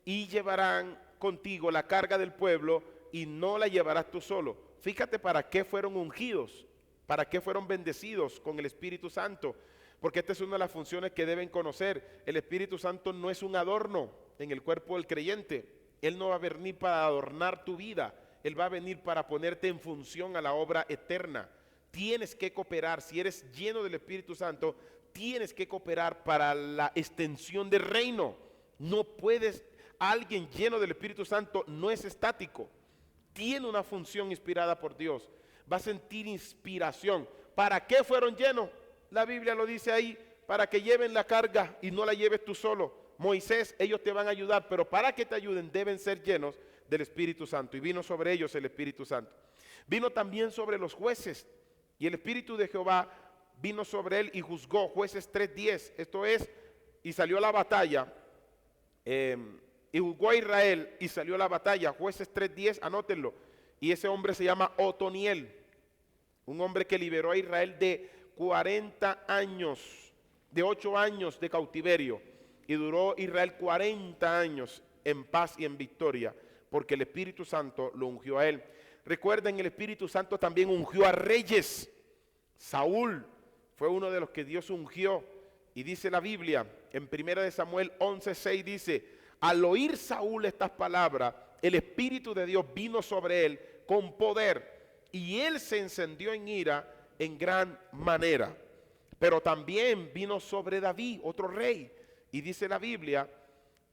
y llevarán contigo la carga del pueblo, y no la llevarás tú solo. Fíjate para qué fueron ungidos, para qué fueron bendecidos con el Espíritu Santo, porque esta es una de las funciones que deben conocer. El Espíritu Santo no es un adorno en el cuerpo del creyente. Él no va a venir para adornar tu vida, Él va a venir para ponerte en función a la obra eterna. Tienes que cooperar. Si eres lleno del Espíritu Santo, tienes que cooperar para la extensión del reino. No puedes, alguien lleno del Espíritu Santo no es estático, tiene una función inspirada por Dios, va a sentir inspiración. ¿Para qué fueron llenos? La Biblia lo dice ahí, para que lleven la carga y no la lleves tú solo. Moisés, ellos te van a ayudar, pero para que te ayuden deben ser llenos del Espíritu Santo. Y vino sobre ellos el Espíritu Santo. Vino también sobre los jueces, y el Espíritu de Jehová vino sobre él y juzgó. Jueces 3:10. Esto es, y salió a la batalla, y juzgó a Israel y salió a la batalla. Jueces 3:10, anótenlo. Y ese hombre se llama Otoniel, un hombre que liberó a Israel de 40 años, de 8 años de cautiverio. Y duró Israel 40 años en paz y en victoria, porque el Espíritu Santo lo ungió a él. Recuerden, el Espíritu Santo también ungió a reyes. Saúl fue uno de los que Dios ungió. Y dice la Biblia, en 1 Samuel 11:6 dice, al oír Saúl estas palabras, el Espíritu de Dios vino sobre él con poder, y él se encendió en ira en gran manera. Pero también vino sobre David, otro rey. Y dice la Biblia,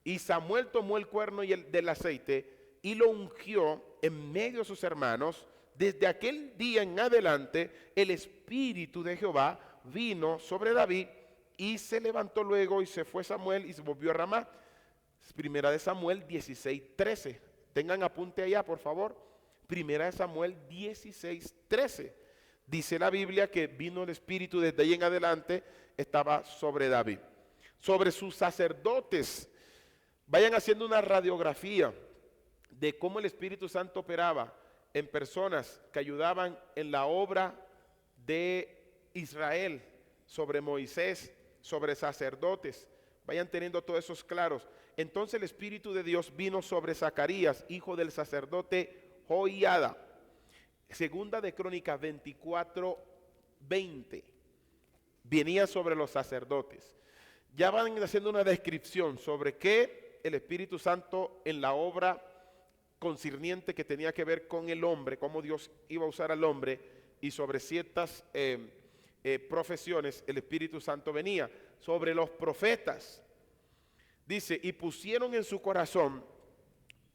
y Samuel tomó el cuerno del aceite y lo ungió en medio de sus hermanos. Desde aquel día en adelante, el Espíritu de Jehová vino sobre David, y se levantó luego y se fue Samuel y se volvió a Ramá. Primera de Samuel 16:13. Tengan apunte allá, por favor. Primera de Samuel 16:13. Dice la Biblia que vino el Espíritu desde ahí en adelante, estaba sobre David. Sobre sus sacerdotes, vayan haciendo una radiografía de cómo el Espíritu Santo operaba en personas que ayudaban en la obra de Israel, sobre Moisés, sobre sacerdotes. Vayan teniendo todos esos claros. Entonces el Espíritu de Dios vino sobre Zacarías, hijo del sacerdote Joiada. Segunda de Crónicas 24:20. Venía sobre los sacerdotes. ya van haciendo una descripción sobre qué el Espíritu Santo en la obra concerniente que tenía que ver con el hombre, cómo Dios iba a usar al hombre, y sobre ciertas profesiones el Espíritu Santo venía. Sobre los profetas, dice, y pusieron en su corazón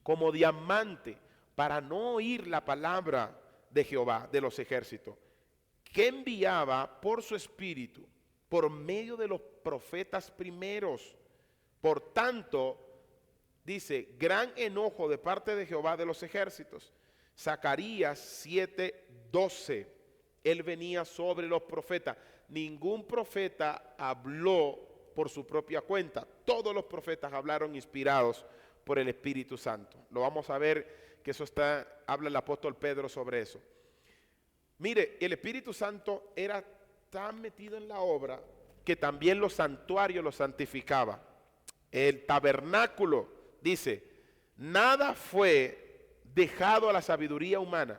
como diamante para no oír la palabra de Jehová de los ejércitos, que enviaba por su espíritu, por medio de los profetas primeros. Por tanto, dice, gran enojo de parte de Jehová de los ejércitos. Zacarías 7:12, él venía sobre los profetas. Ningún profeta habló por su propia cuenta. Todos los profetas hablaron inspirados por el Espíritu Santo. Lo vamos a ver, que eso habla el apóstol Pedro sobre eso. Mire, el Espíritu Santo era tan metido en la obra que también los santuarios los santificaba. El tabernáculo, dice, nada fue dejado a la sabiduría humana.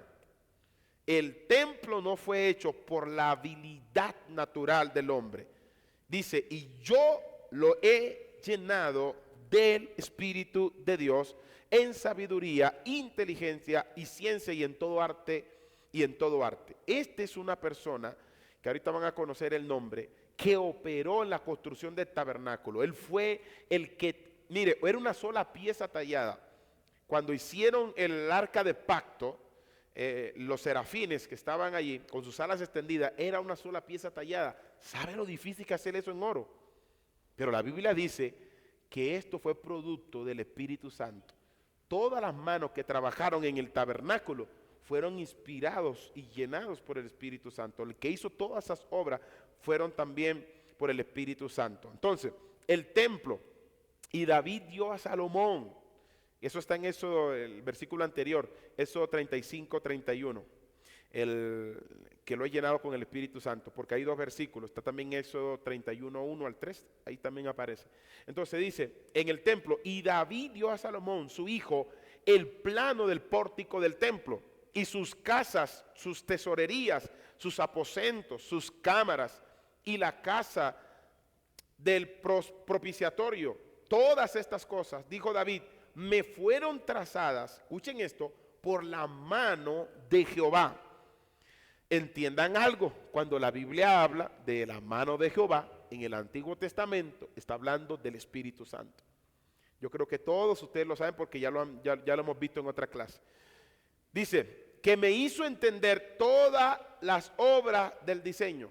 El templo no fue hecho por la habilidad natural del hombre. Dice, y yo lo he llenado del Espíritu de Dios en sabiduría, inteligencia y ciencia y en todo arte Esta es una persona que ahorita van a conocer el nombre, que operó en la construcción del tabernáculo. Él fue el que, mire, era una sola pieza tallada. Cuando hicieron el arca de pacto, los serafines que estaban allí con sus alas extendidas, era una sola pieza tallada. ¿Sabe lo difícil que es hacer eso en oro? Pero la Biblia dice que esto fue producto del Espíritu Santo. Todas las manos que trabajaron en el tabernáculo fueron inspirados y llenados por el Espíritu Santo. El que hizo todas esas obras fueron también por el Espíritu Santo. Entonces, el templo, y David dio a Salomón. Eso está en Éxodo, el versículo anterior, Éxodo 35:31, que lo he llenado con el Espíritu Santo, porque hay dos versículos. Está también Éxodo 31:1-3, ahí también aparece. Entonces dice, en el templo, y David dio a Salomón, su hijo, el plano del pórtico del templo, y sus casas, sus tesorerías, sus aposentos, sus cámaras, y la casa del propiciatorio. Todas estas cosas, dijo David, me fueron trazadas, escuchen esto, por la mano de Jehová. Entiendan algo, cuando la Biblia habla de la mano de Jehová en el Antiguo Testamento, está hablando del Espíritu Santo. Yo creo que todos ustedes lo saben porque ya lo hemos visto en otra clase. Dice, que me hizo entender todas las obras del diseño.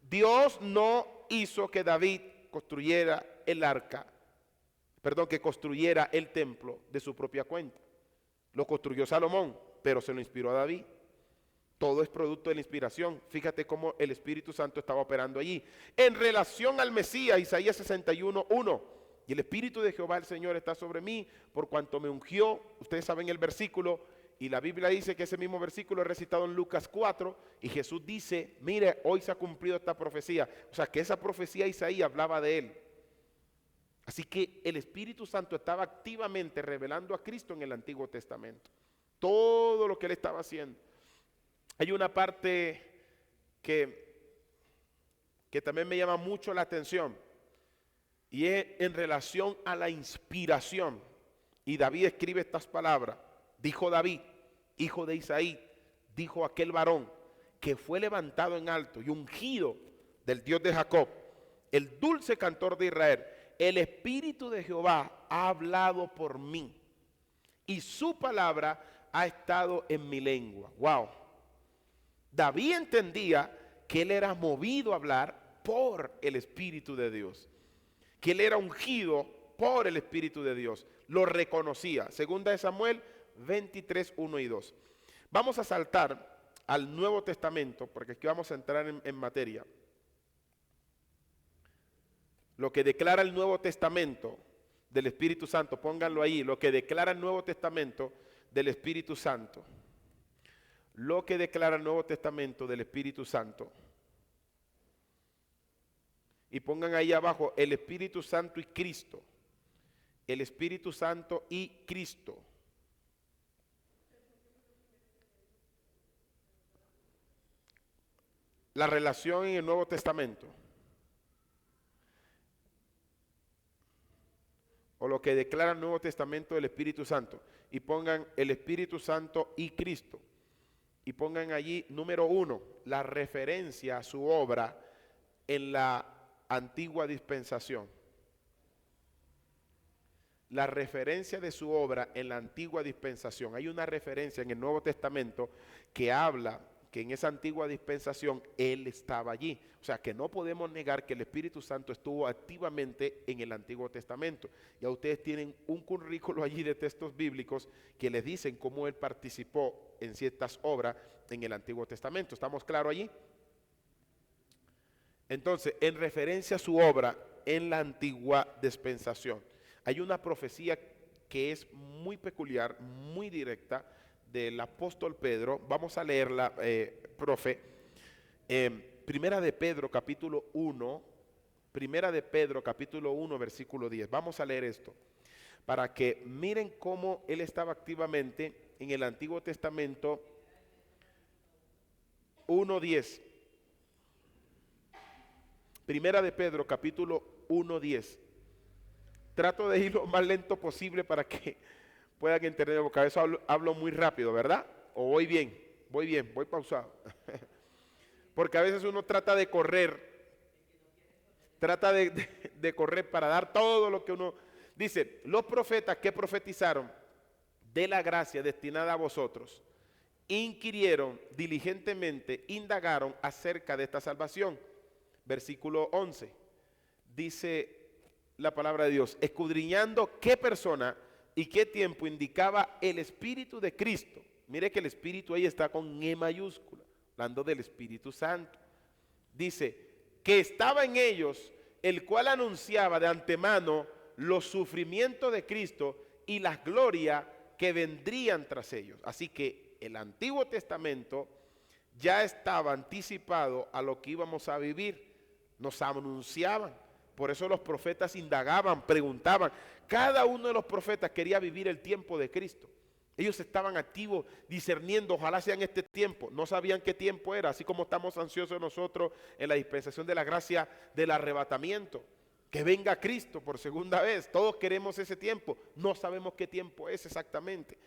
Dios no hizo que David construyera el arca, que construyera el templo de su propia cuenta. Lo construyó Salomón, pero se lo inspiró a David. Todo es producto de la inspiración. Fíjate cómo el Espíritu Santo estaba operando allí. En relación al Mesías, Isaías 61:1. Y el Espíritu de Jehová el Señor está sobre mí, por cuanto me ungió. Ustedes saben el versículo, y la Biblia dice que ese mismo versículo es recitado en Lucas 4, y Jesús dice, mire, hoy se ha cumplido esta profecía. O sea, que esa profecía Isaías hablaba de él. Así que el Espíritu Santo estaba activamente revelando a Cristo en el Antiguo Testamento. Todo lo que él estaba haciendo. Hay una parte que también me llama mucho la atención, y es en relación a la inspiración. Y David escribe estas palabras. Dijo David, hijo de Isaí, dijo aquel varón que fue levantado en alto y ungido del Dios de Jacob, el dulce cantor de Israel. El Espíritu de Jehová ha hablado por mí, y su palabra ha estado en mi lengua. Wow. David entendía que él era movido a hablar por el Espíritu de Dios, que él era ungido por el Espíritu de Dios. Lo reconocía. Segunda de Samuel 23:1-2. Vamos a saltar al Nuevo Testamento, porque aquí vamos a entrar en materia. Lo que declara el Nuevo Testamento del Espíritu Santo, pónganlo ahí, lo que declara el Nuevo Testamento del Espíritu Santo. Lo que declara el Nuevo Testamento del Espíritu Santo. Y pongan ahí abajo el Espíritu Santo y Cristo. El Espíritu Santo y Cristo. La relación en el Nuevo Testamento. lo que declara el Nuevo Testamento del Espíritu Santo, y pongan el Espíritu Santo y Cristo, y pongan allí número 1, la referencia a su obra en la antigua dispensación. La referencia de su obra en la antigua dispensación. Hay una referencia en el Nuevo Testamento que habla que en esa antigua dispensación Él estaba allí. O sea, que no podemos negar que el Espíritu Santo estuvo activamente en el Antiguo Testamento. Ya ustedes tienen un currículo allí de textos bíblicos que les dicen cómo Él participó en ciertas obras en el Antiguo Testamento. ¿Estamos claros allí? Entonces, en referencia a su obra en la antigua dispensación, hay una profecía que es muy peculiar, muy directa, del apóstol Pedro. Vamos a leerla, profe. Primera de Pedro, capítulo 1. Primera de Pedro, capítulo 1, versículo 10. Vamos a leer esto, para que miren cómo él estaba activamente en el Antiguo Testamento. 1:10. Primera de Pedro, capítulo 1:10. Trato de ir lo más lento posible para que puedan entender, porque a veces hablo muy rápido, ¿verdad? O voy bien, voy pausado. Porque a veces uno trata de correr, de correr para dar todo lo que uno dice. Los profetas que profetizaron de la gracia destinada a vosotros, inquirieron diligentemente, indagaron acerca de esta salvación. Versículo 11, dice la palabra de Dios, escudriñando qué persona y qué tiempo indicaba el Espíritu de Cristo. Mire que el Espíritu ahí está con E mayúscula, hablando del Espíritu Santo. Dice, que estaba en ellos, el cual anunciaba de antemano los sufrimientos de Cristo y las glorias que vendrían tras ellos. Así que el Antiguo Testamento ya estaba anticipado a lo que íbamos a vivir, nos anunciaban. Por eso los profetas indagaban, preguntaban. Cada uno de los profetas quería vivir el tiempo de Cristo. Ellos estaban activos, discerniendo, ojalá sea en este tiempo. No sabían qué tiempo era, así como estamos ansiosos nosotros en la dispensación de la gracia del arrebatamiento. Que venga Cristo por segunda vez. Todos queremos ese tiempo. No sabemos qué tiempo es exactamente.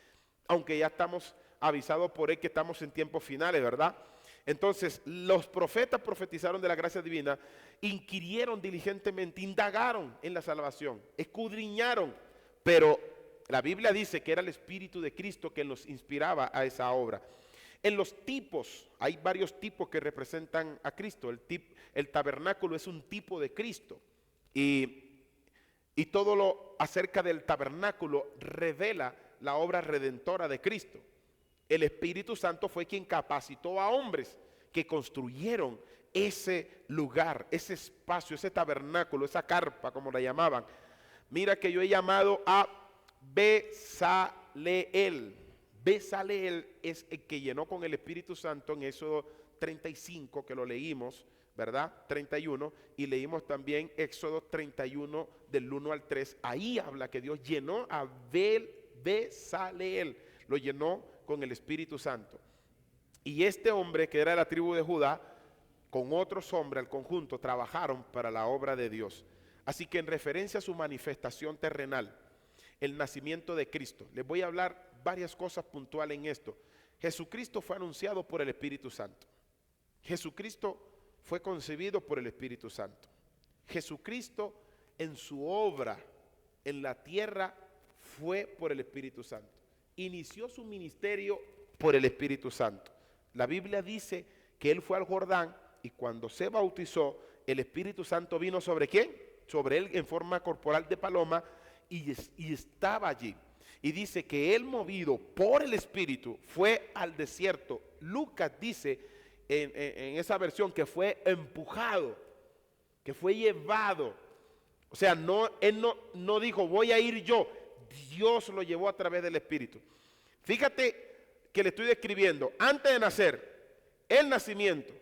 Aunque ya estamos avisados por Él que estamos en tiempos finales, ¿verdad? Entonces, los profetas profetizaron de la gracia divina, inquirieron diligentemente, indagaron en la salvación, escudriñaron, pero la Biblia dice que era el Espíritu de Cristo que los inspiraba a esa obra. En los tipos, hay varios tipos que representan a Cristo. El tabernáculo es un tipo de Cristo, y todo lo acerca del tabernáculo revela la obra redentora de Cristo. El Espíritu Santo fue quien capacitó a hombres que construyeron ese lugar, ese espacio, ese tabernáculo, esa carpa, como la llamaban. Mira que yo he llamado a Bezaleel. Bezaleel es el que llenó con el Espíritu Santo en Éxodo 35, que lo leímos, ¿verdad? 31, y leímos también Éxodo 31 del 1 al 3. Ahí habla que Dios llenó a Bezaleel, lo llenó con el Espíritu Santo. Y este hombre, que era de la tribu de Judá, con otros hombres al conjunto, trabajaron para la obra de Dios. Así que en referencia a su manifestación terrenal, el nacimiento de Cristo, les voy a hablar varias cosas puntuales en esto. Jesucristo fue anunciado por el Espíritu Santo. Jesucristo fue concebido por el Espíritu Santo. Jesucristo en su obra en la tierra fue por el Espíritu Santo. Inició su ministerio por el Espíritu Santo. La Biblia dice que él fue al Jordán y cuando se bautizó, el Espíritu Santo vino ¿sobre quién? Sobre él en forma corporal de paloma y estaba allí. Y dice que él, movido por el Espíritu, fue al desierto. Lucas dice en esa versión que fue empujado, que fue llevado. O sea, él no dijo voy a ir yo. Dios lo llevó a través del Espíritu. Fíjate que le estoy describiendo antes de nacer, el nacimiento,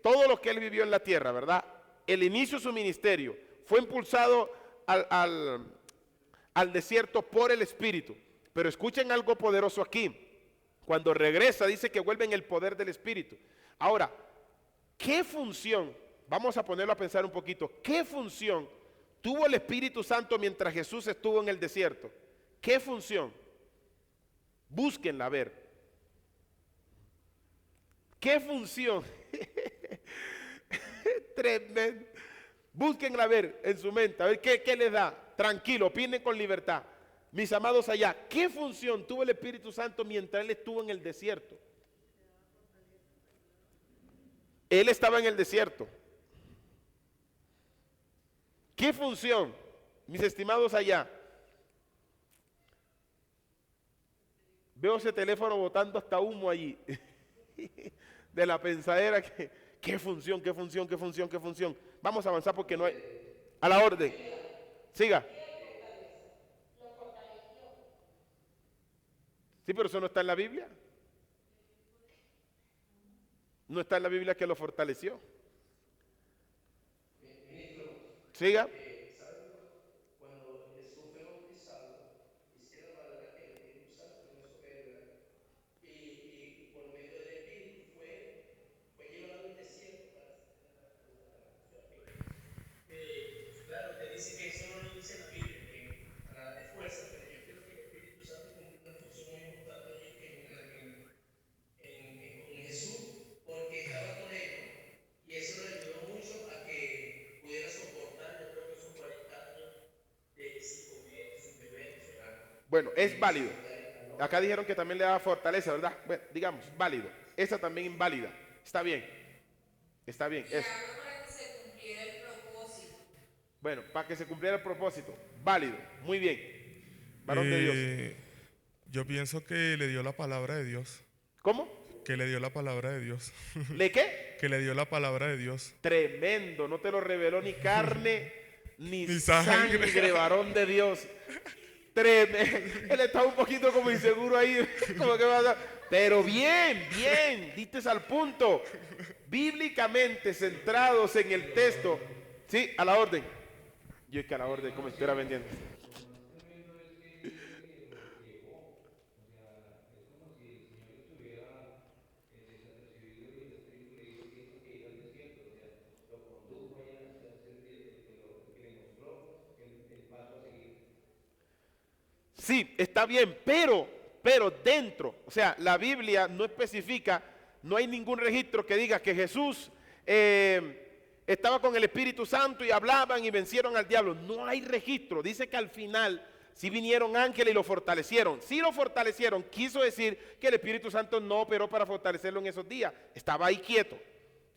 todo lo que él vivió en la tierra, ¿verdad? El inicio de su ministerio fue impulsado al desierto por el Espíritu. Pero escuchen algo poderoso aquí. Cuando regresa dice que vuelve en el poder del Espíritu. Ahora, ¿qué función? Vamos a ponerlo a pensar un poquito. ¿Qué función tuvo el Espíritu Santo mientras Jesús estuvo en el desierto? ¿Qué función? Búsquenla a ver. ¿Qué función? Tremendo. Búsquenla a ver en su mente, a ver qué les da. Tranquilo, opinen con libertad. Mis amados allá, ¿qué función tuvo el Espíritu Santo mientras Él estuvo en el desierto? Él estaba en el desierto. ¿Qué función, mis estimados allá? Veo ese teléfono botando hasta humo allí. De la pensadera que, ¿qué función, qué función, qué función, qué función? Vamos a avanzar porque no hay... A la orden. Siga. Sí, pero eso no está en la Biblia. No está en la Biblia que lo fortaleció. Siga. Cuando Jesús fue bautizado, dice la palabra que el Espíritu Santo vino sobre él, ¿verdad? Y por medio del Espíritu fue llevado al desierto para hacer la claro, te dice que eso no lo dice la Biblia, que para de fuerza, pero yo creo que el Espíritu Santo cumple una función muy importante en Jesús, porque estaba con él, ¿no? Y eso le ayudó mucho a que pudiera soportar, yo creo que esos 40 años sin comer, sin beber, sin nada. Bueno, es válido. Acá dijeron que también le daba fortaleza, ¿verdad? Bueno, digamos, válido. Esa también inválida. Está bien. Está bien. Eso. Para que se cumpliera el propósito. Bueno, para que se cumpliera el propósito. Válido. Muy bien. Varón de Dios. Yo pienso que le dio la palabra de Dios. ¿Cómo? Que le dio la palabra de Dios. ¿Le qué? Que le dio la palabra de Dios. Tremendo. No te lo reveló ni carne ni Ni sangre, sangre. varón de Dios. Tremendo. Él estaba un poquito como inseguro ahí. Como que va a... Pero bien, bien. Diste al punto. Bíblicamente centrados en el texto. Sí, a la orden. Yo es que a la orden, como estuviera vendiendo. Sí, está bien, pero dentro, o sea, la Biblia no especifica, no hay ningún registro que diga que Jesús estaba con el Espíritu Santo y hablaban y vencieron al diablo. No hay registro. Dice que al final sí vinieron ángeles y lo fortalecieron. Sí lo fortalecieron, quiso decir que el Espíritu Santo no operó para fortalecerlo en esos días. Estaba ahí quieto.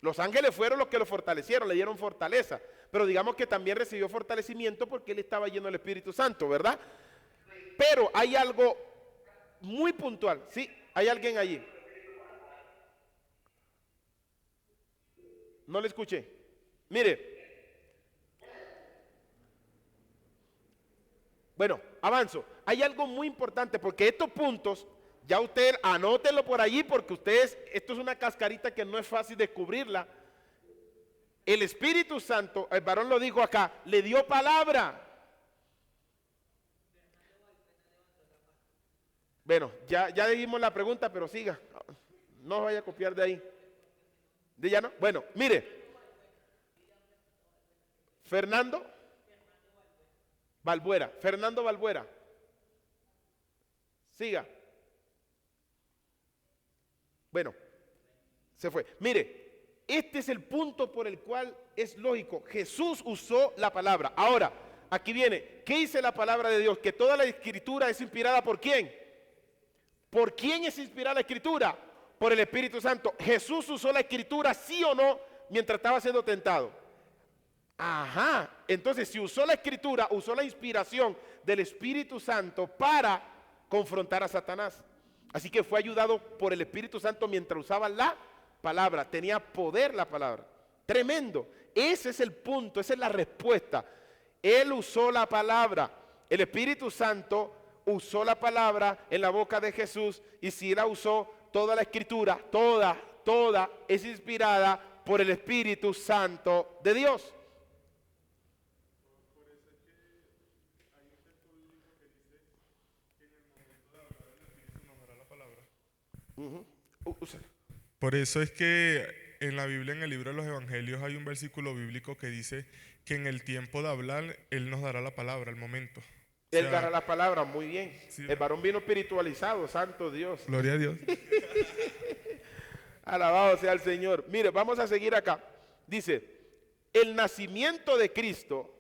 Los ángeles fueron los que lo fortalecieron, le dieron fortaleza. Pero digamos que también recibió fortalecimiento porque él estaba lleno del Espíritu Santo, ¿verdad? Pero hay algo muy puntual. Sí, hay alguien allí. No le escuché. Mire. Bueno, avanzo. Hay algo muy importante porque estos puntos, ya usted anótenlo por allí porque ustedes, esto es una cascarita que no es fácil descubrirla. El Espíritu Santo, el varón lo dijo acá, le dio palabra. Bueno, ya dijimos la pregunta, pero siga. No vaya a copiar de ahí. ¿De ya no? Bueno, mire. Fernando Balbuena. Fernando Balbuena. Siga. Bueno, se fue. Mire, este es el punto por el cual es lógico. Jesús usó la palabra. Ahora, aquí viene. ¿Qué dice la palabra de Dios? Que toda la escritura es inspirada ¿por quién? ¿Por quién es inspirada la escritura? Por el Espíritu Santo. ¿Jesús usó la escritura sí o no mientras estaba siendo tentado? Ajá. Entonces, si usó la escritura, usó la inspiración del Espíritu Santo para confrontar a Satanás. Así que fue ayudado por el Espíritu Santo mientras usaba la palabra. Tenía poder la palabra. Tremendo. Ese es el punto, esa es la respuesta. Él usó la palabra. El Espíritu Santo usó la palabra en la boca de Jesús y si la usó, toda la escritura, toda es inspirada por el Espíritu Santo de Dios. Por eso es que hay un texto bíblico que dice que en el momento de hablar el Espíritu nos dará la palabra. Úsala. Por eso es que en la Biblia, en el libro de los Evangelios, hay un versículo bíblico que dice que en el tiempo de hablar, Él nos dará la palabra, el momento. O Él sea, dará la palabra, muy bien. sí, El varón vino espiritualizado, santo Dios. gloria a Dios. Alabado sea el Señor. Mire, vamos a seguir acá. Dice, el nacimiento de Cristo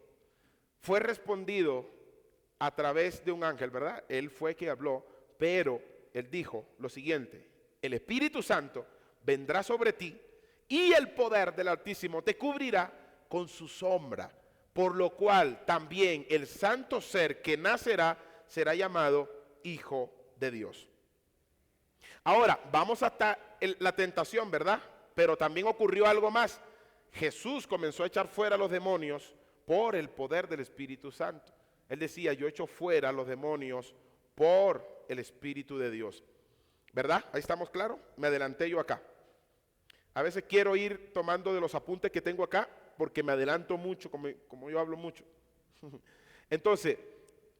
fue respondido a través de un ángel, ¿verdad? Él fue quien habló, pero él dijo lo siguiente: el Espíritu Santo vendrá sobre ti y el poder del Altísimo te cubrirá con su sombra, por lo cual también el santo ser que nacerá será llamado Hijo de Dios. Ahora, vamos hasta la tentación, ¿verdad? Pero también ocurrió algo más. Jesús comenzó a echar fuera a los demonios por el poder del Espíritu Santo. Él decía, yo echo fuera a los demonios por el Espíritu de Dios. ¿Verdad? Ahí estamos claros. Me adelanté yo acá. A veces quiero ir tomando de los apuntes que tengo acá porque me adelanto mucho, como yo hablo mucho. Entonces,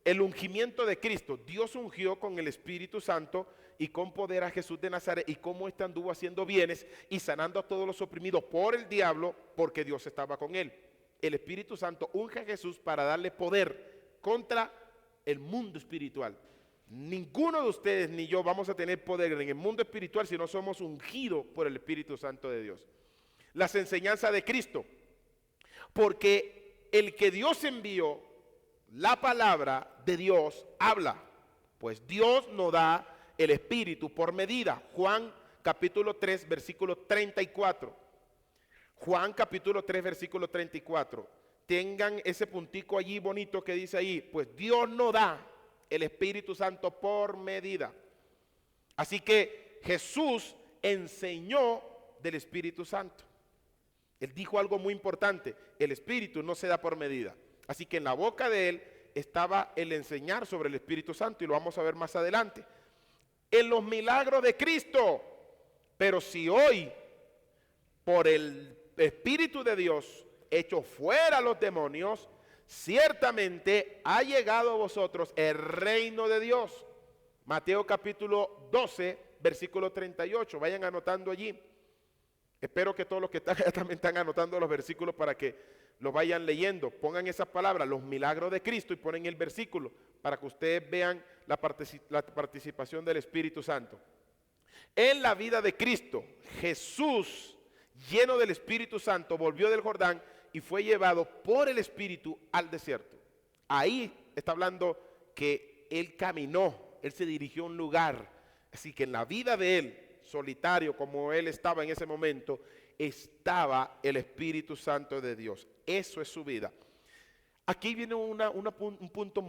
el ungimiento de Cristo, Dios ungió con el Espíritu Santo y con poder a Jesús de Nazaret, y cómo éste anduvo haciendo bienes y sanando a todos los oprimidos por el diablo, porque Dios estaba con él. El Espíritu Santo unge a Jesús para darle poder contra el mundo espiritual. Ninguno de ustedes ni yo vamos a tener poder en el mundo espiritual si no somos ungidos por el Espíritu Santo de Dios. Las enseñanzas de Cristo, porque el que Dios envió, la palabra de Dios habla, pues Dios nos da el Espíritu por medida. Juan capítulo 3 versículo 34. Juan capítulo 3 versículo 34. Tengan ese puntico allí bonito que dice ahí, pues Dios nos da el Espíritu Santo por medida. Así que Jesús enseñó del Espíritu Santo. Él dijo algo muy importante: el Espíritu no se da por medida. Así que en la boca de él estaba el enseñar sobre el Espíritu Santo, y lo vamos a ver más adelante. En los milagros de Cristo. Pero si hoy, por el Espíritu de Dios, echo fuera a los demonios, ciertamente ha llegado a vosotros el reino de Dios. Mateo capítulo 12, versículo 38. Vayan anotando allí. Espero que todos los que están allá también están anotando los versículos para que los vayan leyendo. Pongan esas palabras, los milagros de Cristo, y ponen el versículo para que ustedes vean la participación del Espíritu Santo. En la vida de Cristo, Jesús, lleno del Espíritu Santo, volvió del Jordán y fue llevado por el Espíritu al desierto. Ahí está hablando que él caminó, él se dirigió a un lugar. Así que en la vida de él, solitario como él estaba en ese momento, estaba el Espíritu Santo de Dios. Eso es su vida. Aquí viene un punto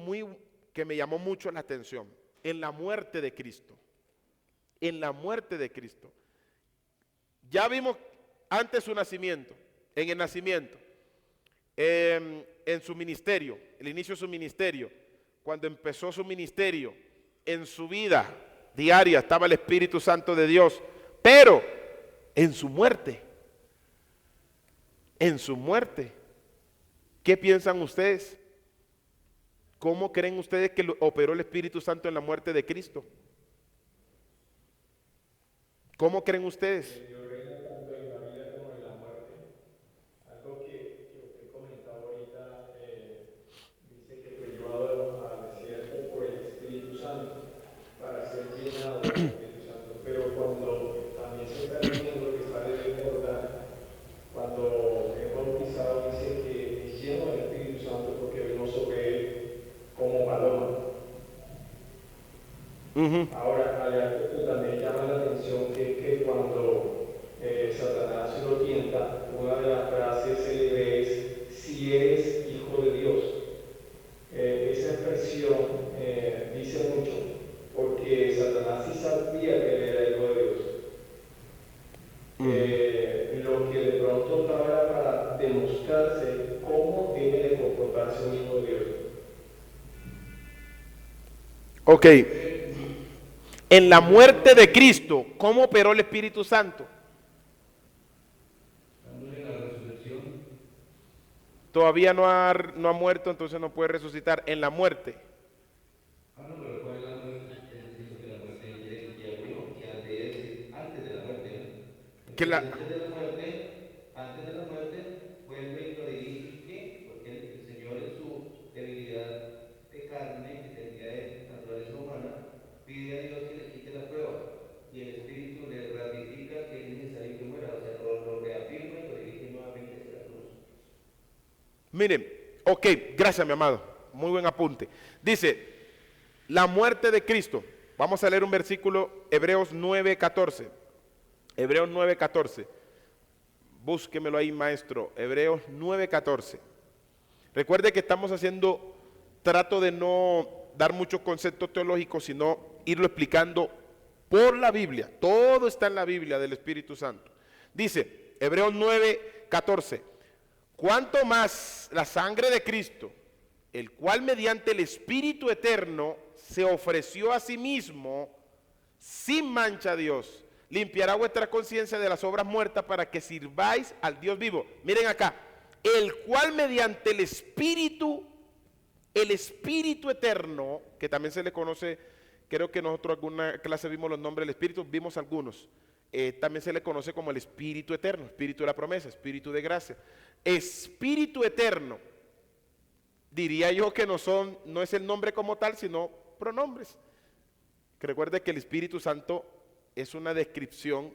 que me llamó mucho la atención. En la muerte de Cristo. En la muerte de Cristo. Ya vimos antes su nacimiento, en el nacimiento, en su ministerio, el inicio de su ministerio, cuando empezó su ministerio, en su vida diaria estaba el Espíritu Santo de Dios, pero en su muerte, ¿qué piensan ustedes? ¿Cómo creen ustedes que operó el Espíritu Santo en la muerte de Cristo? ¿Cómo creen ustedes? Cuando es bautizado dice que es lleno del Espíritu Santo porque vino sobre él como paloma. Ahora, hay algo que también llama la atención, que es que cuando Satanás lo tienta, una de las frases célebres es: si eres hijo de Dios. Esa expresión dice mucho, porque Satanás sí sabía que él era hijo de Dios. Lo que de pronto estaba era para demostrarse cómo debe de comportarse un hijo de Dios. Ok. En la muerte de Cristo, ¿cómo operó el Espíritu Santo? Todavía no ha muerto, entonces no puede resucitar. En la muerte. Que la, Antes de la muerte, vuelve y lo dirige, ¿qué? Miren, ok, gracias mi amado, muy buen apunte. Dice, la muerte de Cristo. Vamos a leer un versículo, Hebreos 9:14. Hebreos 9:14. Búsquemelo ahí, maestro. Hebreos 9:14. Recuerde que estamos haciendo, trato de no dar muchos conceptos teológicos, sino irlo explicando por la Biblia. Todo está en la Biblia del Espíritu Santo. Dice, Hebreos 9:14. Cuanto más la sangre de Cristo, el cual mediante el Espíritu eterno se ofreció a sí mismo sin mancha a Dios, limpiará vuestra conciencia de las obras muertas para que sirváis al Dios vivo. Miren acá, el cual mediante el Espíritu eterno, que también se le conoce, creo que nosotros alguna clase vimos los nombres del Espíritu, vimos algunos, también se le conoce como el Espíritu eterno, Espíritu de la promesa, Espíritu de gracia. Espíritu eterno, diría yo que no es el nombre como tal, sino pronombres. Que recuerde que el Espíritu Santo es una descripción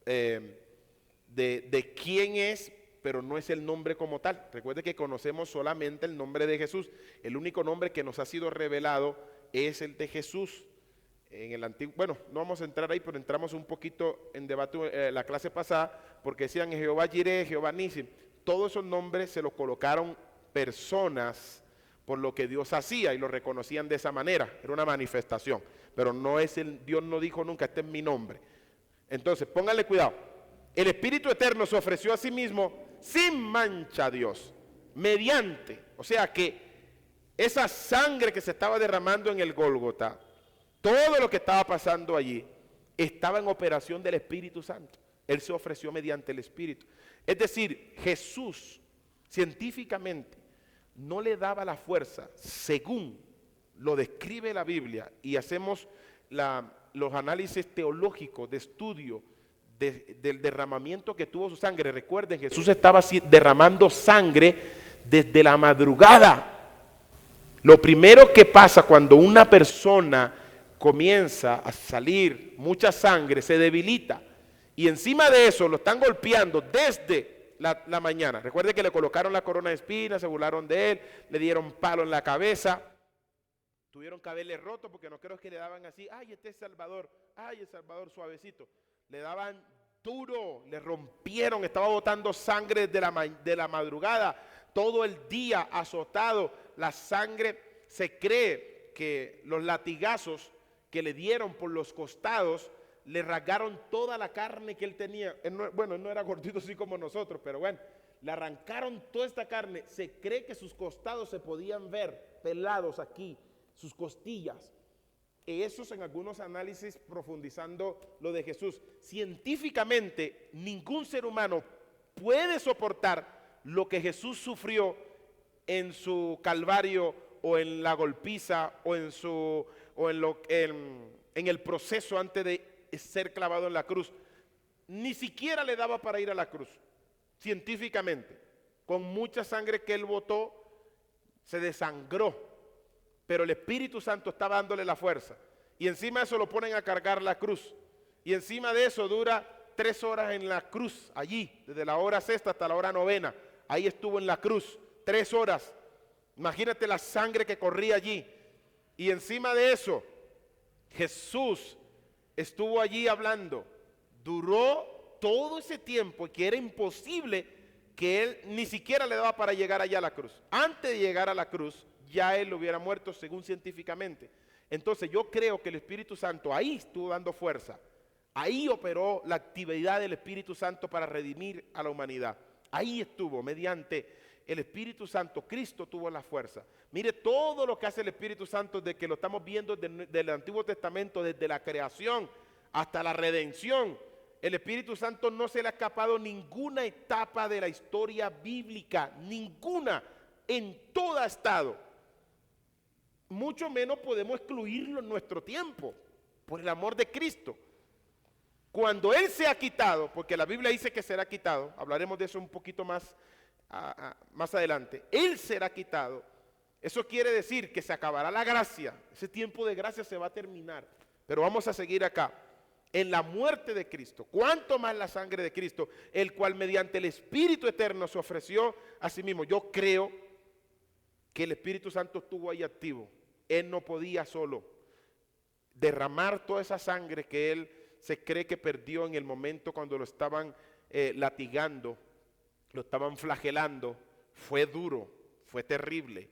de quién es, pero no es el nombre como tal. Recuerde que conocemos solamente el nombre de Jesús. El único nombre que nos ha sido revelado es el de Jesús. En el antiguo, bueno, no vamos a entrar ahí, pero entramos un poquito en debate la clase pasada, porque decían Jehová Jireh, Jehová Nissi. Todos esos nombres se los colocaron personas por lo que Dios hacía y lo reconocían de esa manera. Era una manifestación, pero no es Dios no dijo nunca, este es mi nombre. Entonces, pónganle cuidado. El Espíritu Eterno se ofreció a sí mismo sin mancha a Dios, mediante, o sea que esa sangre que se estaba derramando en el Gólgota, todo lo que estaba pasando allí, estaba en operación del Espíritu Santo. Él se ofreció mediante el Espíritu. Es decir, Jesús científicamente no le daba la fuerza, según lo describe la Biblia, y hacemos los análisis teológicos de estudio del derramamiento que tuvo su sangre. Recuerden, Jesús estaba derramando sangre desde la madrugada. Lo primero que pasa cuando una persona comienza a salir mucha sangre, se debilita, y encima de eso lo están golpeando desde la mañana. Recuerde que le colocaron la corona de espinas, se burlaron de él, le dieron palo en la cabeza, tuvieron que haberle roto, porque no creo que le daban así, ay, este es Salvador, ay, el Salvador suavecito. Le daban duro, le rompieron, estaba botando sangre de la madrugada, todo el día azotado, la sangre. Se cree que los latigazos que le dieron por los costados le rasgaron toda la carne que él tenía. Él no era gordito así como nosotros, pero bueno, le arrancaron toda esta carne. Se cree que sus costados se podían ver pelados aquí, sus costillas. Esos en algunos análisis profundizando lo de Jesús. Científicamente, ningún ser humano puede soportar lo que Jesús sufrió en su calvario, o en la golpiza, o en el proceso antes de ser clavado en la cruz. Ni siquiera le daba para ir a la cruz, científicamente. Con mucha sangre que él botó, se desangró, pero el Espíritu Santo estaba dándole la fuerza. Y encima de eso lo ponen a cargar la cruz, y encima de eso dura 3 horas en la cruz, allí, desde la hora sexta hasta la hora novena. Ahí estuvo en la cruz, 3 horas. Imagínate la sangre que corría allí. Y encima de eso, Jesús estuvo allí hablando. Duró todo ese tiempo que era imposible, que él ni siquiera le daba para llegar allá a la cruz. Antes de llegar a la cruz, ya él hubiera muerto según científicamente. Entonces yo creo que el Espíritu Santo ahí estuvo dando fuerza. Ahí operó la actividad del Espíritu Santo para redimir a la humanidad. Ahí estuvo, mediante el Espíritu Santo, Cristo tuvo la fuerza. Mire todo lo que hace el Espíritu Santo, de que lo estamos viendo desde el Antiguo Testamento, desde la creación hasta la redención. El Espíritu Santo no se le ha escapado ninguna etapa de la historia bíblica, ninguna, en todo ha estado. Mucho menos podemos excluirlo en nuestro tiempo, por el amor de Cristo. Cuando Él se ha quitado, porque la Biblia dice que será quitado, hablaremos de eso un poquito más adelante, Él será quitado. Eso quiere decir que se acabará la gracia, ese tiempo de gracia se va a terminar. Pero vamos a seguir acá. en la muerte de Cristo, cuánto más la sangre de Cristo, el cual mediante el Espíritu eterno se ofreció a sí mismo. Yo creo que el Espíritu Santo estuvo ahí activo. Él no podía solo derramar toda esa sangre que él se cree que perdió en el momento cuando lo estaban latigando, lo estaban flagelando. Fue duro, fue terrible.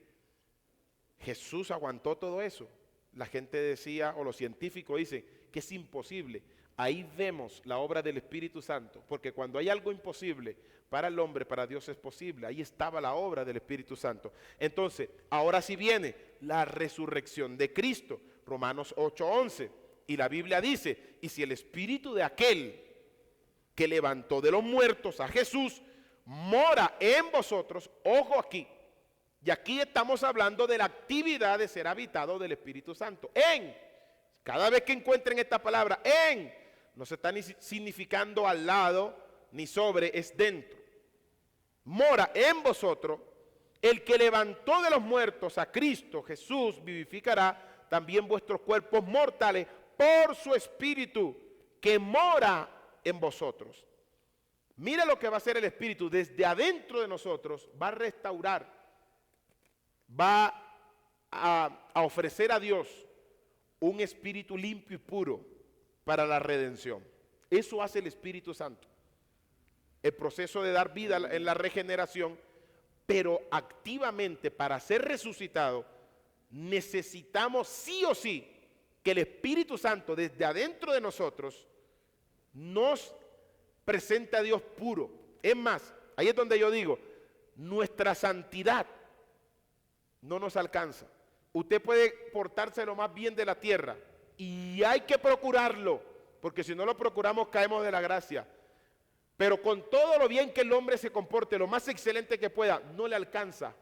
Jesús aguantó todo eso. La gente decía, o los científicos dicen, que es imposible. Ahí vemos la obra del Espíritu Santo, porque cuando hay algo imposible para el hombre, para Dios es posible. Ahí estaba la obra del Espíritu Santo. Entonces, ahora sí viene la resurrección de Cristo. Romanos 8:11. Y la Biblia dice, y si el Espíritu de aquel que levantó de los muertos a Jesús mora en vosotros, ojo aquí, y aquí estamos hablando de la actividad de ser habitado del Espíritu Santo. Cada vez que encuentren esta palabra, no se está ni significando al lado ni sobre, es dentro. Mora en vosotros, el que levantó de los muertos a Cristo Jesús vivificará también vuestros cuerpos mortales por su Espíritu que mora en vosotros. Mira lo que va a hacer el Espíritu desde adentro de nosotros, va a restaurar, va a ofrecer a Dios un espíritu limpio y puro para la redención. Eso hace el Espíritu Santo. El proceso de dar vida en la regeneración, pero activamente para ser resucitado necesitamos sí o sí que el Espíritu Santo desde adentro de nosotros nos presente a Dios puro. Es más, ahí es donde yo digo, nuestra santidad no nos alcanza. Usted puede portarse lo más bien de la tierra y hay que procurarlo, porque si no lo procuramos caemos de la gracia. Pero con todo lo bien que el hombre se comporte, lo más excelente que pueda, no le alcanza.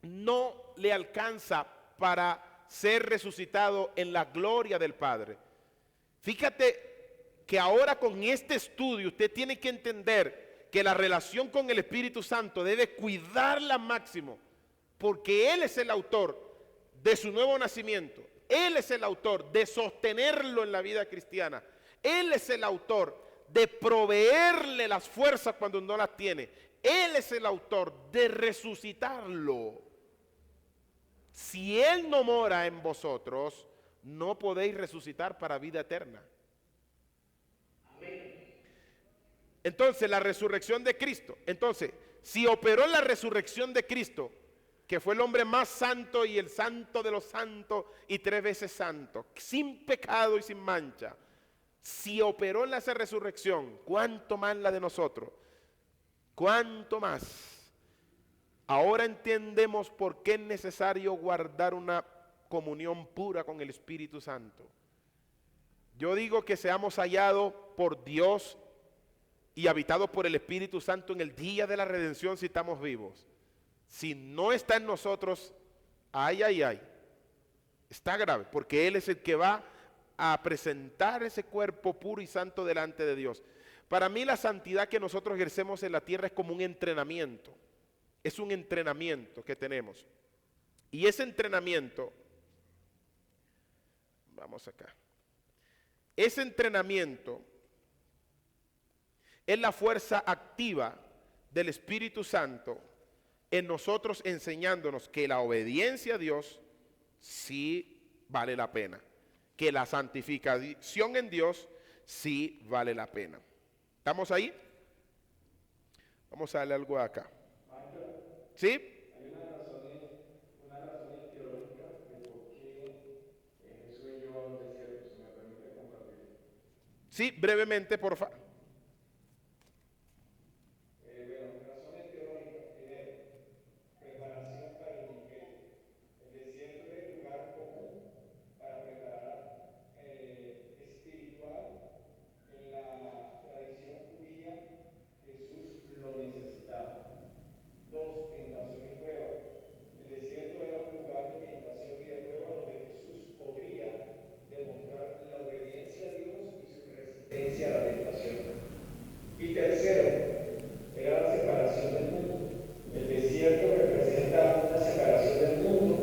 No le alcanza para ser resucitado en la gloria del Padre. Fíjate que ahora con este estudio usted tiene que entender que la relación con el Espíritu Santo debe cuidarla al máximo, porque Él es el autor de su nuevo nacimiento. Él es el autor de sostenerlo en la vida cristiana. Él es el autor de proveerle las fuerzas cuando no las tiene. Él es el autor de resucitarlo. Si Él no mora en vosotros, no podéis resucitar para vida eterna. Entonces, la resurrección de Cristo. Entonces, si operó la resurrección de Cristo, que fue el hombre más santo y el santo de los santos y 3 veces santo, sin pecado y sin mancha, si operó en esa resurrección, ¿cuánto más la de nosotros? ¿Cuánto más? Ahora entendemos por qué es necesario guardar una comunión pura con el Espíritu Santo. Yo digo que seamos hallados por Dios y habitados por el Espíritu Santo en el día de la redención si estamos vivos. Si no está en nosotros, está grave, porque Él es el que va a presentar ese cuerpo puro y santo delante de Dios. Para mí la santidad que nosotros ejercemos en la tierra es como un entrenamiento. Es un entrenamiento que tenemos. Y ese entrenamiento, vamos acá. Ese entrenamiento es la fuerza activa del Espíritu Santo en nosotros, enseñándonos que la obediencia a Dios sí vale la pena, que la santificación en Dios sí vale la pena. ¿Estamos ahí? Vamos a darle algo acá. ¿Sí? Hay unas razones teológicas de por qué Jesús llevó a los desiertos, si me permite compartir. Sí, brevemente, por favor. Razones teológicas. Primero, preparación para el ministerio. El desierto es el lugar común para preparar espiritual. En la tradición judía, Jesús lo necesitaba. 2, tentación y prueba. El desierto era un lugar de tentación y de prueba donde Jesús podría demostrar la obediencia a Dios y su resistencia a la tentación. Y tercero, era la separación del mundo. El desierto representa una separación del mundo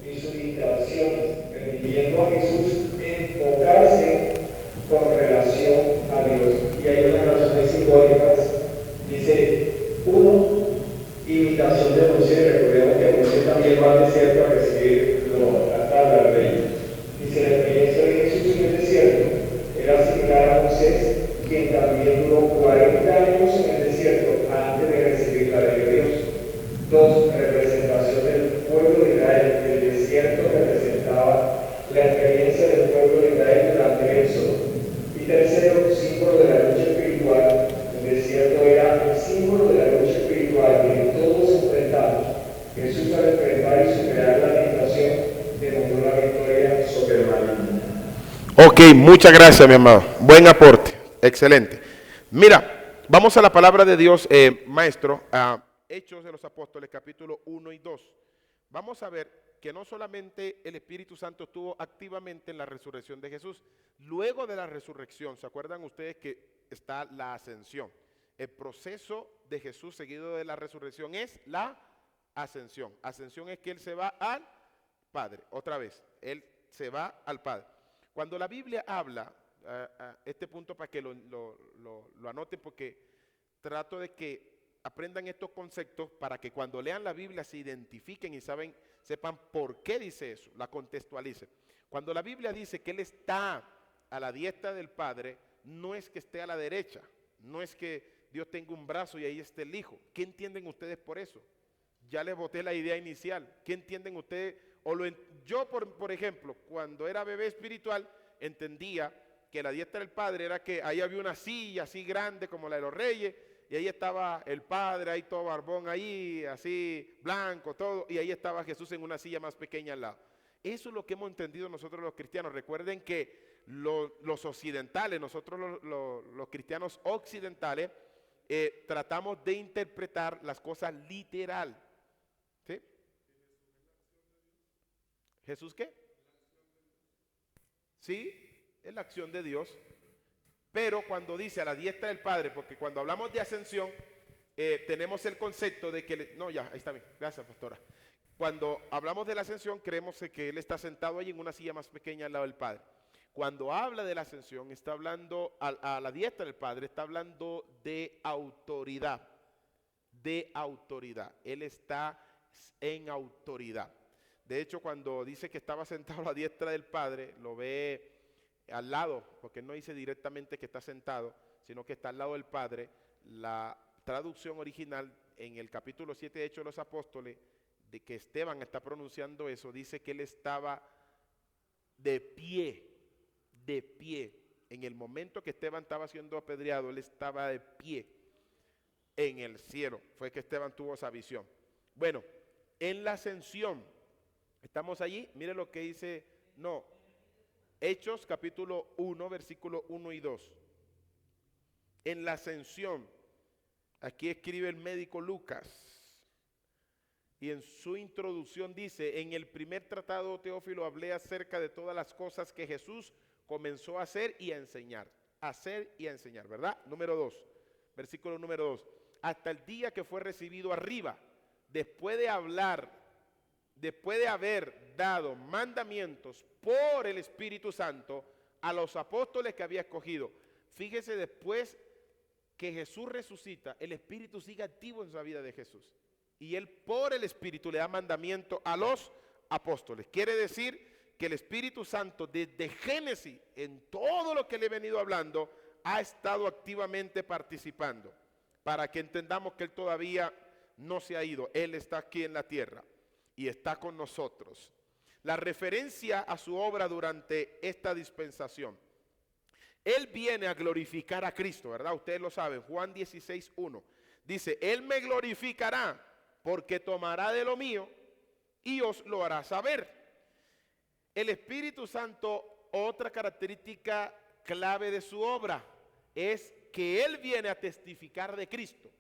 y sus distracciones, permitiendo a Jesús enfocarse con Moisés, quien también duró 40 años en el desierto antes de recibir la ley de Dios. 2. Representación del pueblo de Israel. El desierto representaba la experiencia del pueblo de Israel durante el éxodo. Y tercero, símbolo de la lucha espiritual. El desierto era el símbolo de la lucha espiritual que todos enfrentamos. Jesús, al enfrentar y superar la tentación, demostró la victoria sobre el maligno. Ok, muchas gracias, mi amado. Buen aporte, excelente. Mira, vamos a la palabra de Dios, maestro, a Hechos de los Apóstoles, capítulo 1 y 2. Vamos a ver que no solamente el Espíritu Santo estuvo activamente en la resurrección de Jesús, luego de la resurrección, ¿se acuerdan ustedes que está la ascensión? El proceso de Jesús seguido de la resurrección es la ascensión. Ascensión es que Él se va al Padre, otra vez, Él se va al Padre. Cuando la Biblia habla, este punto para que lo anoten porque trato de que aprendan estos conceptos para que cuando lean la Biblia se identifiquen y sepan por qué dice eso, la contextualicen. Cuando la Biblia dice que Él está a la diestra del Padre, no es que esté a la derecha, no es que Dios tenga un brazo y ahí esté el Hijo. ¿Qué entienden ustedes por eso? Ya les boté la idea inicial. ¿Qué entienden ustedes? Yo, por ejemplo, cuando era bebé espiritual, entendía que la diestra del Padre era que ahí había una silla así grande como la de los reyes, y ahí estaba el Padre, ahí todo barbón ahí, así blanco, todo, y ahí estaba Jesús en una silla más pequeña al lado. Eso es lo que hemos entendido nosotros los cristianos. Recuerden que los occidentales, nosotros los cristianos occidentales, tratamos de interpretar las cosas literal. ¿Sí? ¿Jesús qué? Sí, es la acción de Dios. Pero cuando dice a la diestra del Padre, porque cuando hablamos de ascensión, tenemos el concepto de que... no, ya, ahí está bien. Gracias, pastora. Cuando hablamos de la ascensión, creemos que Él está sentado ahí en una silla más pequeña al lado del Padre. Cuando habla de la ascensión, está hablando a la diestra del Padre, está hablando de autoridad. De autoridad. Él está en autoridad. De hecho, cuando dice que estaba sentado a la diestra del Padre, lo ve al lado, porque no dice directamente que está sentado, sino que está al lado del Padre. La traducción original en el capítulo 7 de Hechos de los Apóstoles, de que Esteban está pronunciando eso, dice que él estaba de pie. En el momento que Esteban estaba siendo apedreado, él estaba de pie en el cielo. Fue que Esteban tuvo esa visión. Bueno, en la ascensión, estamos allí, mire lo que dice, Hechos capítulo 1, versículo 1 y 2. En la ascensión, aquí escribe el médico Lucas, y en su introducción dice, en el primer tratado, Teófilo, hablé acerca de todas las cosas que Jesús comenzó a hacer y a enseñar. ¿Verdad? Número 2, versículo número 2. Hasta el día que fue recibido arriba, después de haber dado mandamientos por el Espíritu Santo a los apóstoles que había escogido. Fíjese, después que Jesús resucita, el Espíritu sigue activo en la vida de Jesús. Y Él por el Espíritu le da mandamiento a los apóstoles. Quiere decir que el Espíritu Santo desde Génesis, en todo lo que le he venido hablando, ha estado activamente participando. Para que entendamos que Él todavía no se ha ido. Él está aquí en la tierra y está con nosotros. La referencia a su obra durante esta dispensación. Él viene a glorificar a Cristo, ¿verdad? Ustedes lo saben, Juan 16:1. Dice, Él me glorificará porque tomará de lo mío y os lo hará saber. El Espíritu Santo, otra característica clave de su obra, es que Él viene a testificar de Cristo.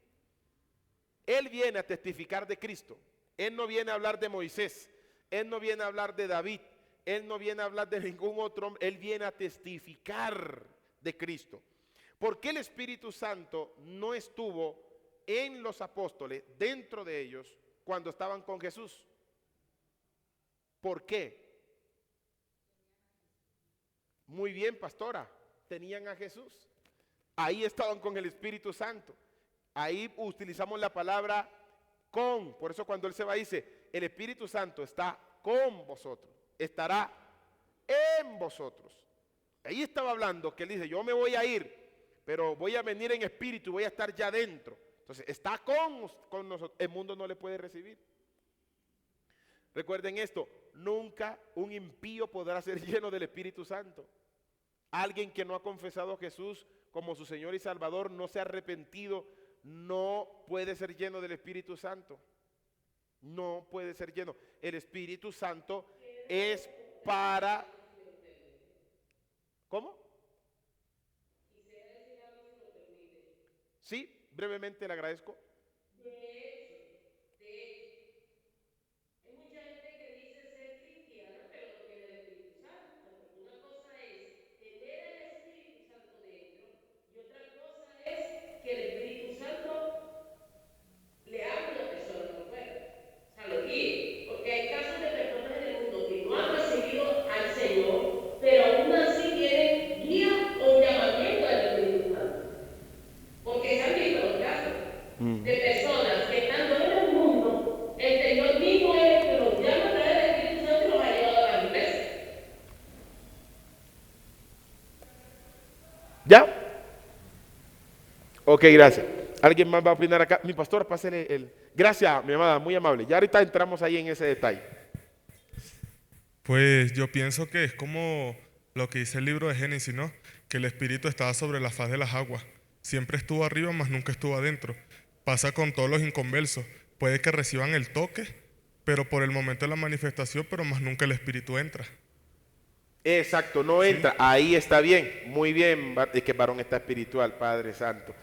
Él viene a testificar de Cristo. Él no viene a hablar de Moisés. Él no viene a hablar de David. Él no viene a hablar de ningún otro hombre. Él viene a testificar de Cristo. ¿Por qué el Espíritu Santo no estuvo en los apóstoles, dentro de ellos, cuando estaban con Jesús? ¿Por qué? Muy bien, pastora. Tenían a Jesús. Ahí estaban con el Espíritu Santo. Ahí utilizamos la palabra con. Por eso cuando Él se va dice, el Espíritu Santo está con vosotros. Estará en vosotros. Ahí estaba hablando que él dice, yo me voy a ir, pero voy a venir en espíritu, voy a estar ya dentro. Entonces, está con nosotros. El mundo no le puede recibir. Recuerden esto, nunca un impío podrá ser lleno del Espíritu Santo. Alguien que no ha confesado a Jesús como su Señor y Salvador, no se ha arrepentido, no puede ser lleno del Espíritu Santo. No puede ser lleno. El Espíritu Santo es para... ¿Cómo? Sí, brevemente le agradezco. Hay mucha gente que dice ser cristiana, pero no tiene el Espíritu Santo. Porque una cosa es tener el Espíritu Santo dentro y otra cosa es que el Espíritu Santo le hable a una persona por fuera. O sea, lo guíe. Porque hay casos de personas en el mundo que no han recibido al Señor, pero aún así tienen guía o llamamiento del Espíritu Santo. Porque se han visto los casos de personas que estando en el mundo, el Señor mismo es el que los llama a través del Espíritu Santo y los ha llevado a la iglesia. ¿Ya? Ok, gracias. ¿Alguien más va a opinar acá? Mi pastor, pásale el... Gracias, mi amada, muy amable. Ya ahorita entramos ahí en ese detalle. Pues yo pienso que es como lo que dice el libro de Génesis, ¿no? Que el Espíritu estaba sobre la faz de las aguas. Siempre estuvo arriba, mas nunca estuvo adentro. Pasa con todos los inconversos. Puede que reciban el toque, pero por el momento de la manifestación, pero más nunca el Espíritu entra. Exacto, no entra. Ahí está bien. Muy bien, es que varón está espiritual, Padre Santo.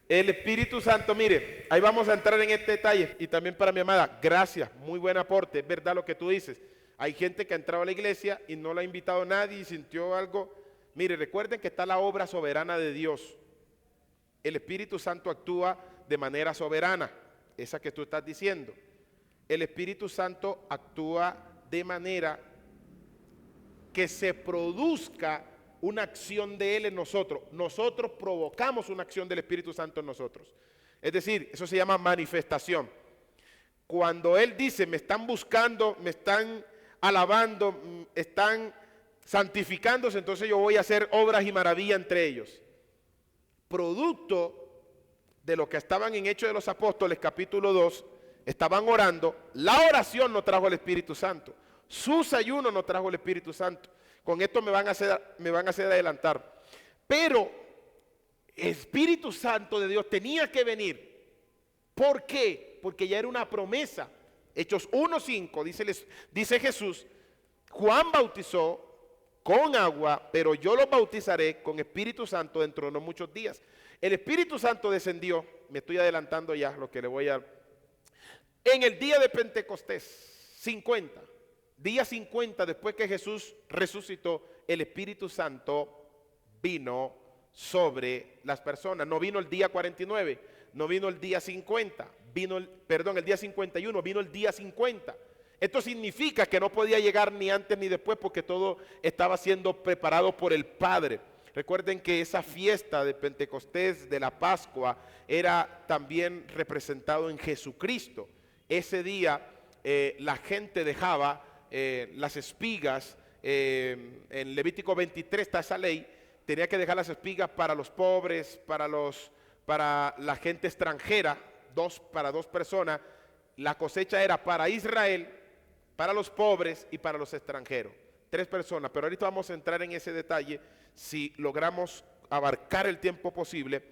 El Espíritu Santo, mire, ahí vamos a entrar en este detalle. Y también para mi amada, gracias, muy buen aporte. Es verdad lo que tú dices. Hay gente que ha entrado a la iglesia y no la ha invitado nadie y sintió algo. Mire, recuerden que está la obra soberana de Dios. El Espíritu Santo actúa de manera soberana, esa que tú estás diciendo. El Espíritu Santo actúa de manera que se produzca una acción de Él en nosotros. Nosotros provocamos una acción del Espíritu Santo en nosotros. Es decir, eso se llama manifestación. Cuando Él dice, me están buscando, me están alabando, están santificándose, entonces yo voy a hacer obras y maravillas entre ellos. Producto de lo que estaban en Hechos de los Apóstoles, capítulo 2, estaban orando. La oración no trajo el Espíritu Santo. Sus ayunos no trajo el Espíritu Santo. Con esto me van a hacer adelantar. Pero el Espíritu Santo de Dios tenía que venir. ¿Por qué? Porque ya era una promesa. Hechos 1:5 dice Jesús, Juan bautizó con agua, pero yo los bautizaré con Espíritu Santo dentro de no muchos días. El Espíritu Santo descendió, me estoy adelantando ya lo que le voy a... En el día de Pentecostés, 50, día 50 después que Jesús resucitó, el Espíritu Santo vino sobre las personas. No vino el día 49, no vino el día 50, el día 51, vino el día 50. Esto significa que no podía llegar ni antes ni después porque todo estaba siendo preparado por el Padre. Recuerden que esa fiesta de Pentecostés, de la Pascua, era también representado en Jesucristo. Ese día la gente dejaba las espigas, en Levítico 23 está esa ley, tenía que dejar las espigas para los pobres, para la gente extranjera, para dos personas. La cosecha era para Israel, para los pobres y para los extranjeros. 3 personas, pero ahorita vamos a entrar en ese detalle si logramos abarcar el tiempo posible,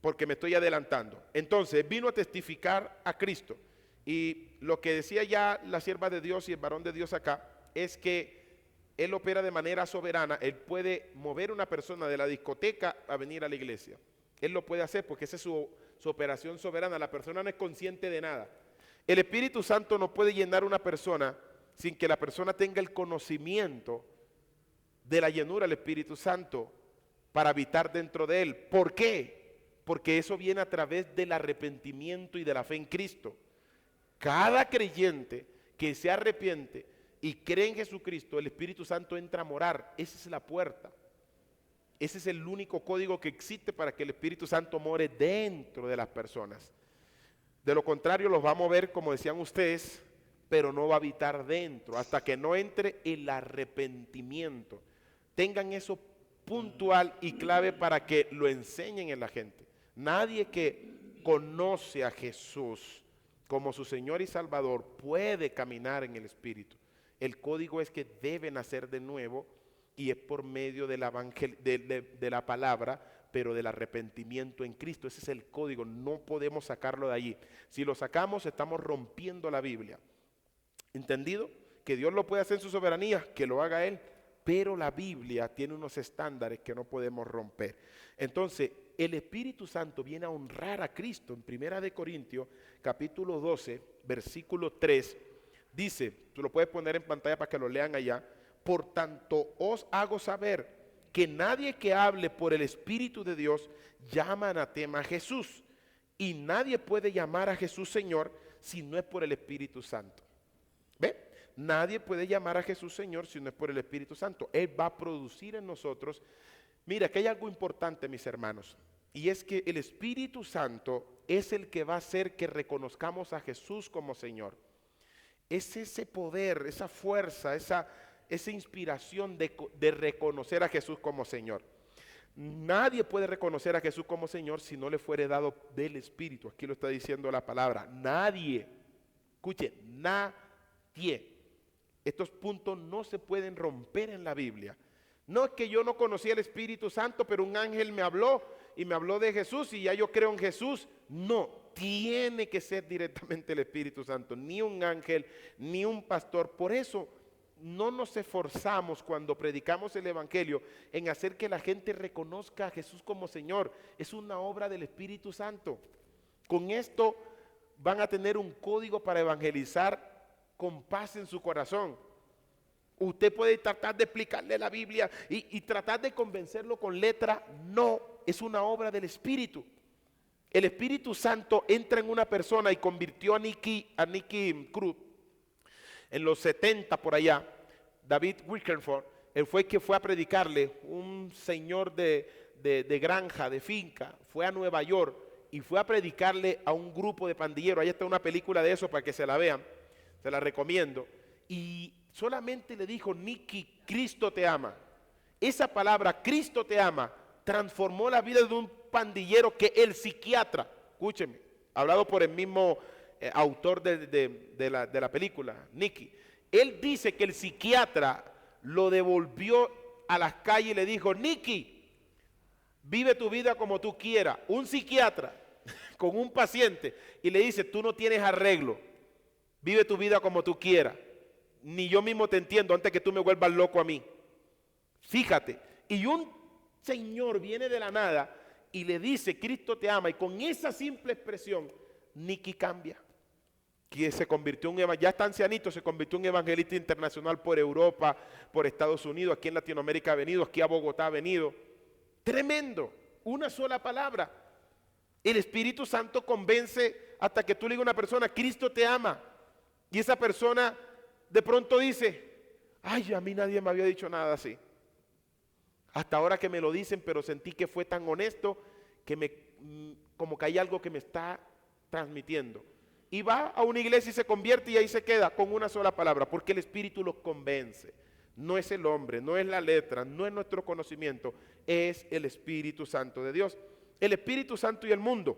porque me estoy adelantando. Entonces, vino a testificar a Cristo. Y lo que decía ya la sierva de Dios y el varón de Dios acá, es que Él opera de manera soberana. Él puede mover a una persona de la discoteca a venir a la iglesia. Él lo puede hacer porque esa es su operación soberana. La persona no es consciente de nada. El Espíritu Santo no puede llenar a una persona sin que la persona tenga el conocimiento de la llenura del Espíritu Santo para habitar dentro de él. ¿Por qué? Porque eso viene a través del arrepentimiento y de la fe en Cristo. Cada creyente que se arrepiente y cree en Jesucristo, el Espíritu Santo entra a morar. Esa es la puerta. Ese es el único código que existe para que el Espíritu Santo more dentro de las personas. De lo contrario, los va a mover, como decían ustedes, pero no va a habitar dentro, hasta que no entre el arrepentimiento. tengan eso puntual y clave para que lo enseñen en la gente. Nadie que conoce a Jesús como su Señor y Salvador puede caminar en el Espíritu. El código es que deben nacer de nuevo y es por medio de la palabra, pero del arrepentimiento en Cristo. Ese es el código, no podemos sacarlo de allí. Si lo sacamos, estamos rompiendo la Biblia. ¿Entendido? Que Dios lo puede hacer en su soberanía, que lo haga Él, pero la Biblia tiene unos estándares que no podemos romper. Entonces, el Espíritu Santo viene a honrar a Cristo. En 1 Corintios, capítulo 12, versículo 3, dice, tú lo puedes poner en pantalla para que lo lean allá: por tanto os hago saber que nadie que hable por el Espíritu de Dios llama anatema a Jesús, y nadie puede llamar a Jesús Señor si no es por el Espíritu Santo. ¿Ve? Nadie puede llamar a Jesús Señor si no es por el Espíritu Santo. Él va a producir en nosotros. Mira, que hay algo importante, mis hermanos, y es que el Espíritu Santo es el que va a hacer que reconozcamos a Jesús como Señor. Es ese poder, esa fuerza, esa inspiración de reconocer a Jesús como Señor. Nadie puede reconocer a Jesús como Señor si no le fuere dado del Espíritu. Aquí lo está diciendo la palabra. Nadie. Escuche, nadie. Estos puntos no se pueden romper en la Biblia. No es que yo no conocía el Espíritu Santo, pero un ángel me habló y me habló de Jesús y ya yo creo en Jesús. No, tiene que ser directamente el Espíritu Santo, ni un ángel, ni un pastor. Por eso no nos esforzamos cuando predicamos el Evangelio en hacer que la gente reconozca a Jesús como Señor. Es una obra del Espíritu Santo. Con esto van a tener un código para evangelizar con paz en su corazón. Usted puede tratar de explicarle la Biblia y tratar de convencerlo con letra. No, es una obra del Espíritu. El Espíritu Santo entra en una persona y convirtió a Nicky Cruz en los 70 por allá. David Wickerford, él fue el que fue a predicarle, un señor de granja, de finca, fue a Nueva York y fue a predicarle a un grupo de pandilleros. Ahí está una película de eso para que se la vean, se la recomiendo. Y solamente le dijo: Nicky, Cristo te ama. Esa palabra, Cristo te ama, transformó la vida de un pandillero que el psiquiatra, escúcheme, hablado por el mismo autor de la película, Nicky. Él dice que el psiquiatra lo devolvió a las calles y le dijo: Nicky, vive tu vida como tú quieras. Un psiquiatra con un paciente y le dice: tú no tienes arreglo, vive tu vida como tú quieras. Ni yo mismo te entiendo antes que tú me vuelvas loco a mí. Fíjate, y un señor viene de la nada y le dice: Cristo te ama, y con esa simple expresión Nicky cambia, que se convirtió en ya está ancianito, se convirtió en evangelista internacional por Europa, por Estados Unidos, aquí en Latinoamérica ha venido, aquí a Bogotá ha venido. Tremendo, una sola palabra. El Espíritu Santo convence hasta que tú le digas a una persona: Cristo te ama, y esa persona de pronto dice: ay, a mí nadie me había dicho nada así. Hasta ahora que me lo dicen, pero sentí que fue tan honesto que como que hay algo que me está transmitiendo. Y va a una iglesia y se convierte y ahí se queda con una sola palabra, porque el Espíritu los convence. No es el hombre, no es la letra, no es nuestro conocimiento, es el Espíritu Santo de Dios. El Espíritu Santo y el mundo.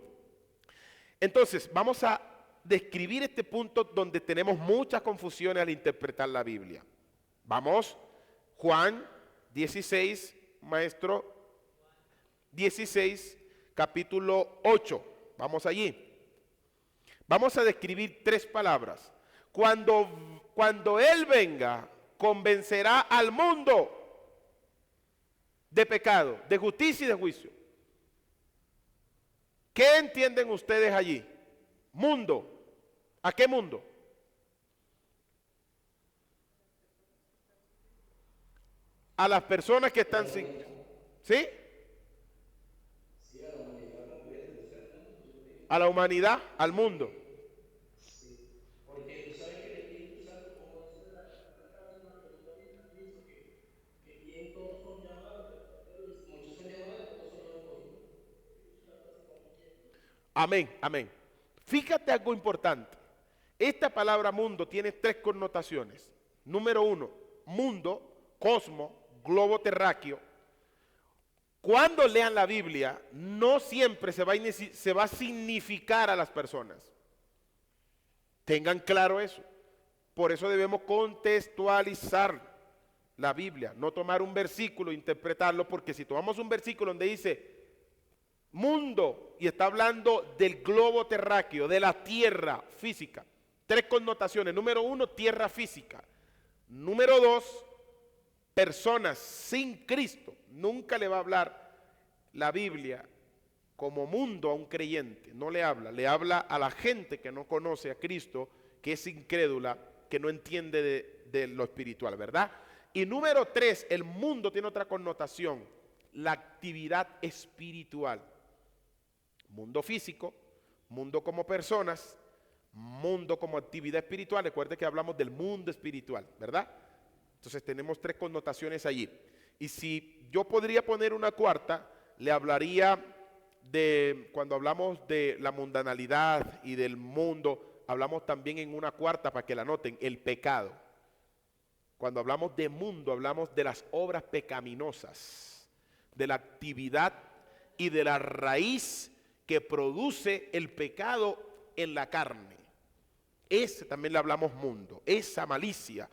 Entonces, vamos a describir este punto donde tenemos muchas confusiones al interpretar la Biblia. Vamos, Juan 16, maestro, 16, capítulo 8. Vamos allí. Vamos a describir 3 palabras. Cuando Él venga, convencerá al mundo de pecado, de justicia y de juicio. ¿Qué entienden ustedes allí? Mundo. ¿A qué mundo? A las personas que están sin... ¿Sí? A la humanidad, al mundo. Porque tú sabes que el Espíritu Santo, como dice la pregunta dice que bien todos son llamados, muchos son llamados, pocos son los escogidos. Amén, amén. Fíjate algo importante. Esta palabra mundo tiene 3 connotaciones. Número 1, mundo, cosmos, globo terráqueo, cuando lean la Biblia, no siempre se va a significar a las personas. Tengan claro eso. Por eso debemos contextualizar la Biblia, no tomar un versículo e interpretarlo, porque si tomamos un versículo donde dice mundo y está hablando del globo terráqueo, de la tierra física, tres connotaciones. Número uno, tierra física. Número dos, personas sin Cristo. Nunca le va a hablar la Biblia como mundo a un creyente, no le habla a la gente que no conoce a Cristo, que es incrédula, que no entiende de lo espiritual, ¿verdad? Y número tres, el mundo tiene otra connotación, la actividad espiritual. Mundo físico, mundo como personas, mundo como actividad espiritual. Recuerde que hablamos del mundo espiritual, ¿verdad? Entonces tenemos tres connotaciones allí. Y si yo podría poner una cuarta, le hablaría de, cuando hablamos de la mundanalidad y del mundo, hablamos también en una cuarta, para que la noten, el pecado. Cuando hablamos de mundo, hablamos de las obras pecaminosas, de la actividad y de la raíz que produce el pecado en la carne. Ese también le hablamos mundo, esa malicia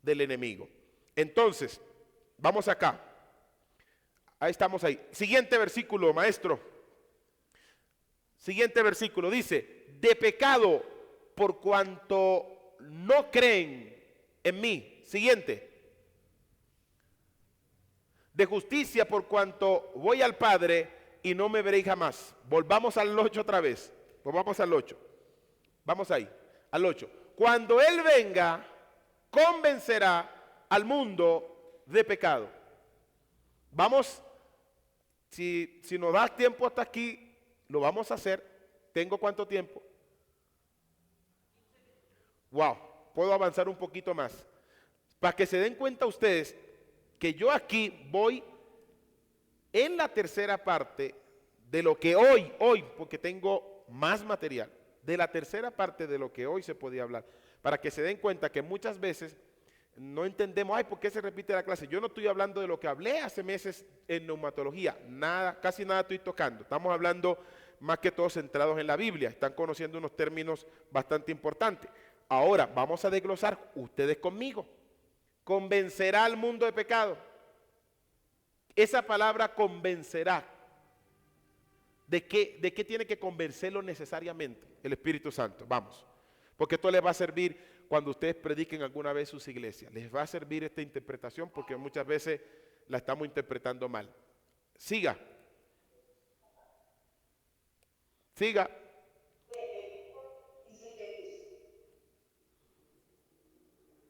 del enemigo. Entonces, vamos acá. Ahí estamos ahí. Siguiente versículo, maestro. Siguiente versículo dice, de pecado por cuanto no creen en mí. Siguiente. De justicia por cuanto voy al Padre y no me veréis jamás. Volvamos al 8 otra vez. Volvamos al 8. Vamos ahí, al 8. Cuando Él venga, convencerá al mundo de pecado. Vamos, si nos das tiempo hasta aquí, lo vamos a hacer. ¿Tengo cuánto tiempo? Wow, puedo avanzar un poquito más. Para que se den cuenta ustedes que yo aquí voy en la tercera parte de lo que hoy, porque tengo más material, de la tercera parte de lo que hoy se podía hablar. Para que se den cuenta que muchas veces no entendemos, ay, ¿por qué se repite la clase? Yo no estoy hablando de lo que hablé hace meses en neumatología, nada, casi nada estoy tocando. Estamos hablando más que todo centrados en la Biblia, están conociendo unos términos bastante importantes. Ahora, vamos a desglosar ustedes conmigo. Convencerá al mundo de pecado. Esa palabra convencerá. ¿De qué tiene que convencerlo necesariamente? El Espíritu Santo. Vamos. Porque esto les va a servir cuando ustedes prediquen alguna vez sus iglesias. Les va a servir esta interpretación porque muchas veces la estamos interpretando mal. Siga. Siga.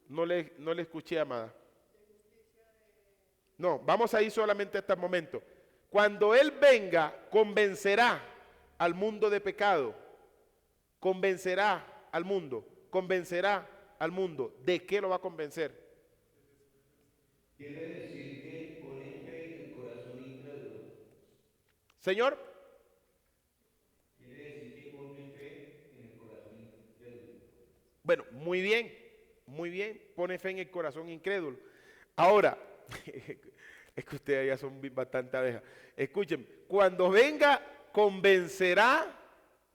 No le escuché, amada. No, vamos a ir solamente hasta el momento. Cuando Él venga, convencerá al mundo de pecado. Convencerá al mundo. Convencerá al mundo. ¿De qué lo va a convencer? Quiere decir que pone fe en el corazón incrédulo. Señor. Quiere decir que pone fe en el corazón incrédulo. Bueno, muy bien, pone fe en el corazón incrédulo. Ahora, es que ustedes ya son bastante abejas. Escuchen, cuando venga, convencerá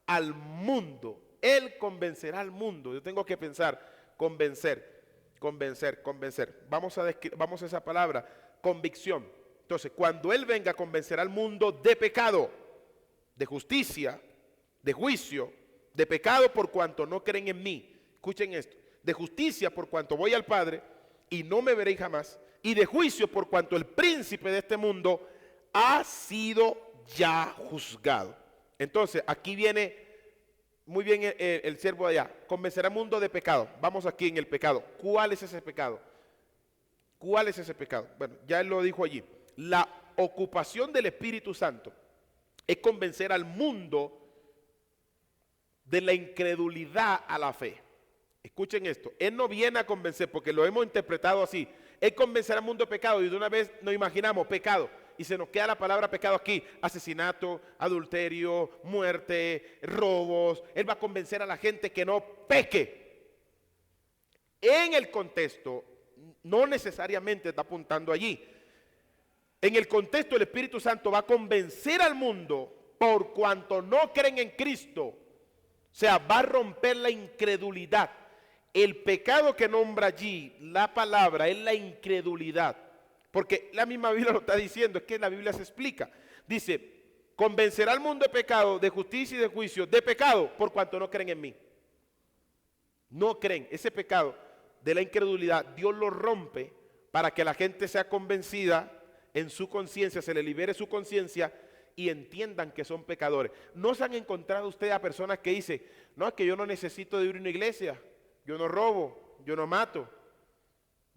al mundo. Él convencerá al mundo. Yo tengo que pensar, convencer. Vamos a esa palabra, convicción. Entonces, cuando Él venga, convencerá al mundo de pecado, de justicia, de juicio, de pecado por cuanto no creen en mí. Escuchen esto. De justicia por cuanto voy al Padre y no me veréis jamás. Y de juicio por cuanto el príncipe de este mundo ha sido ya juzgado. Entonces, aquí viene muy bien el siervo de allá. Convencerá al mundo de pecado. Vamos aquí en el pecado. ¿Cuál es ese pecado? ¿Cuál es ese pecado? Bueno, ya él lo dijo allí. La ocupación del Espíritu Santo es convencer al mundo de la incredulidad a la fe. Escuchen esto. Él no viene a convencer, porque lo hemos interpretado así. Él convencerá al mundo de pecado y de una vez nos imaginamos pecado. Y se nos queda la palabra pecado aquí. Asesinato, adulterio, muerte, robos. Él va a convencer a la gente que no peque. En el contexto no necesariamente está apuntando allí. En el contexto, el Espíritu Santo va a convencer al mundo por cuanto no creen en Cristo. O sea, va a romper la incredulidad. El pecado que nombra allí la palabra es la incredulidad. Porque la misma Biblia lo está diciendo, es que la Biblia se explica. Dice, convencerá al mundo de pecado, de justicia y de juicio, de pecado, por cuanto no creen en mí. No creen. Ese pecado de la incredulidad, Dios lo rompe para que la gente sea convencida en su conciencia, se le libere su conciencia y entiendan que son pecadores. ¿No se han encontrado ustedes a personas que dicen, no, es que yo no necesito de ir a una iglesia, yo no robo, yo no mato,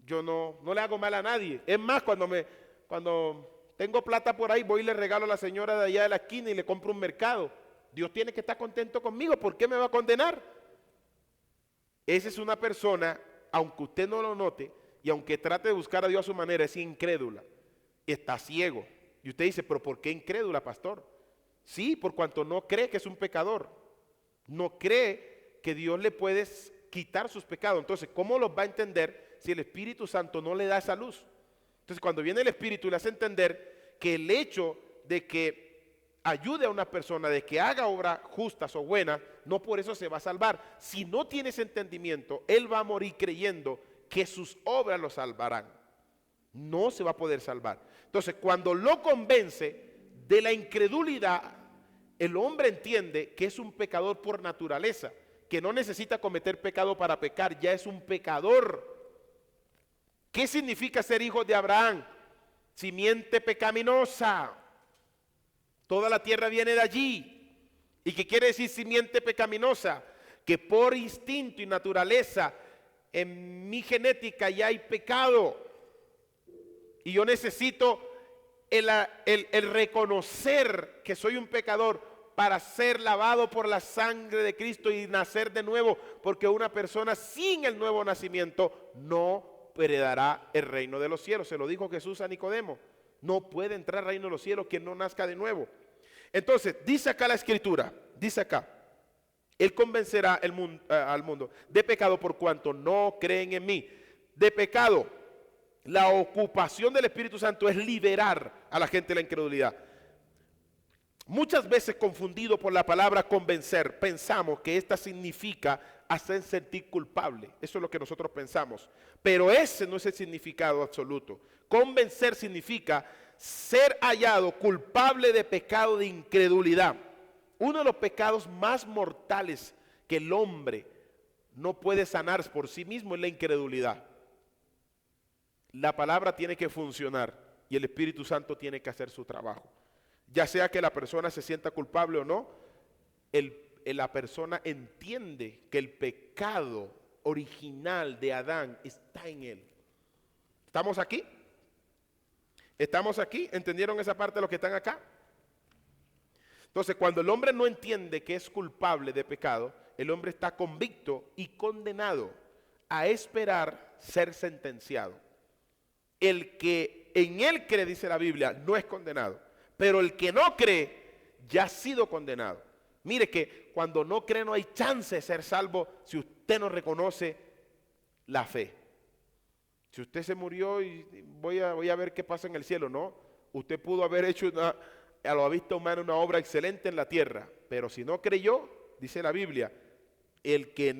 yo no le hago mal a nadie? Es más, cuando tengo plata por ahí, voy y le regalo a la señora de allá de la esquina y le compro un mercado. Dios tiene que estar contento conmigo, ¿por qué me va a condenar? Esa es una persona, aunque usted no lo note y aunque trate de buscar a Dios a su manera, es incrédula, está ciego. Y usted dice, pero ¿por qué incrédula, pastor? Sí, por cuanto no cree que es un pecador, no cree que Dios le puede quitar sus pecados. Entonces, ¿cómo los va a entender si el Espíritu Santo no le da esa luz? Entonces, cuando viene el Espíritu le hace entender que el hecho de que ayude a una persona, de que haga obras justas o buenas, no por eso se va a salvar. Si no tiene ese entendimiento, él va a morir creyendo que sus obras lo salvarán. No se va a poder salvar. Entonces, cuando lo convence de la incredulidad, el hombre entiende que es un pecador por naturaleza, que no necesita cometer pecado para pecar, ya es un pecador. ¿Qué significa ser hijo de Abraham? Simiente pecaminosa. Toda la tierra viene de allí. ¿Y qué quiere decir simiente pecaminosa? Que por instinto y naturaleza en mi genética ya hay pecado. Y yo necesito el reconocer que soy un pecador para ser lavado por la sangre de Cristo y nacer de nuevo. Porque una persona sin el nuevo nacimiento no heredará el reino de los cielos. Se lo dijo Jesús a Nicodemo. No puede entrar al reino de los cielos quien no nazca de nuevo. Entonces, dice acá la Escritura, dice acá, Él convencerá al mundo de pecado por cuanto no creen en mí. De pecado, la ocupación del Espíritu Santo es liberar a la gente de la incredulidad. Muchas veces confundido por la palabra convencer, pensamos que esta significa hacer sentir culpable. Eso es lo que nosotros pensamos. Pero ese no es el significado absoluto. Convencer significa ser hallado culpable de pecado de incredulidad. Uno de los pecados más mortales que el hombre no puede sanar por sí mismo es la incredulidad. La palabra tiene que funcionar y el Espíritu Santo tiene que hacer su trabajo. Ya sea que la persona se sienta culpable o no, la persona entiende que el pecado original de Adán está en él. ¿Estamos aquí? ¿Estamos aquí? ¿Entendieron esa parte de los que están acá? Entonces, cuando el hombre no entiende que es culpable de pecado, el hombre está convicto y condenado a esperar ser sentenciado. El que en él cree, dice la Biblia, no es condenado. Pero el que no cree ya ha sido condenado. Mire que cuando no cree no hay chance de ser salvo si usted no reconoce la fe. Si usted se murió y voy a ver qué pasa en el cielo, no. Usted pudo haber hecho a la vista humana una obra excelente en la tierra, pero si no creyó, dice la Biblia, el que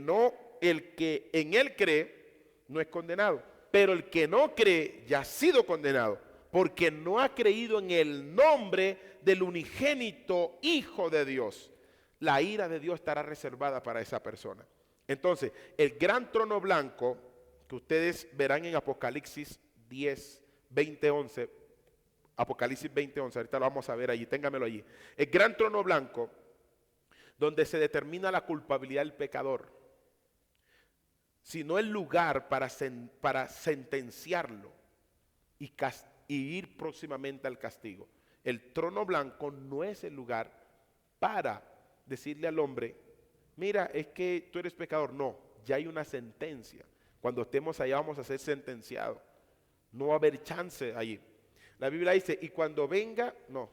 en él cree no es condenado, pero el que no cree ya ha sido condenado, porque no ha creído en el nombre del unigénito Hijo de Dios. La ira de Dios estará reservada para esa persona. Entonces, el gran trono blanco que ustedes verán en Apocalipsis 10, 20, 11, Apocalipsis 20, 11, ahorita lo vamos a ver allí, téngamelo allí. El gran trono blanco, donde se determina la culpabilidad del pecador, sino el lugar para sentenciarlo y ir próximamente al castigo. El trono blanco no es el lugar para decirle al hombre, mira, es que tú eres pecador. No, ya hay una sentencia. Cuando estemos allá vamos a ser sentenciados. No va a haber chance allí. La Biblia dice, y cuando venga, no,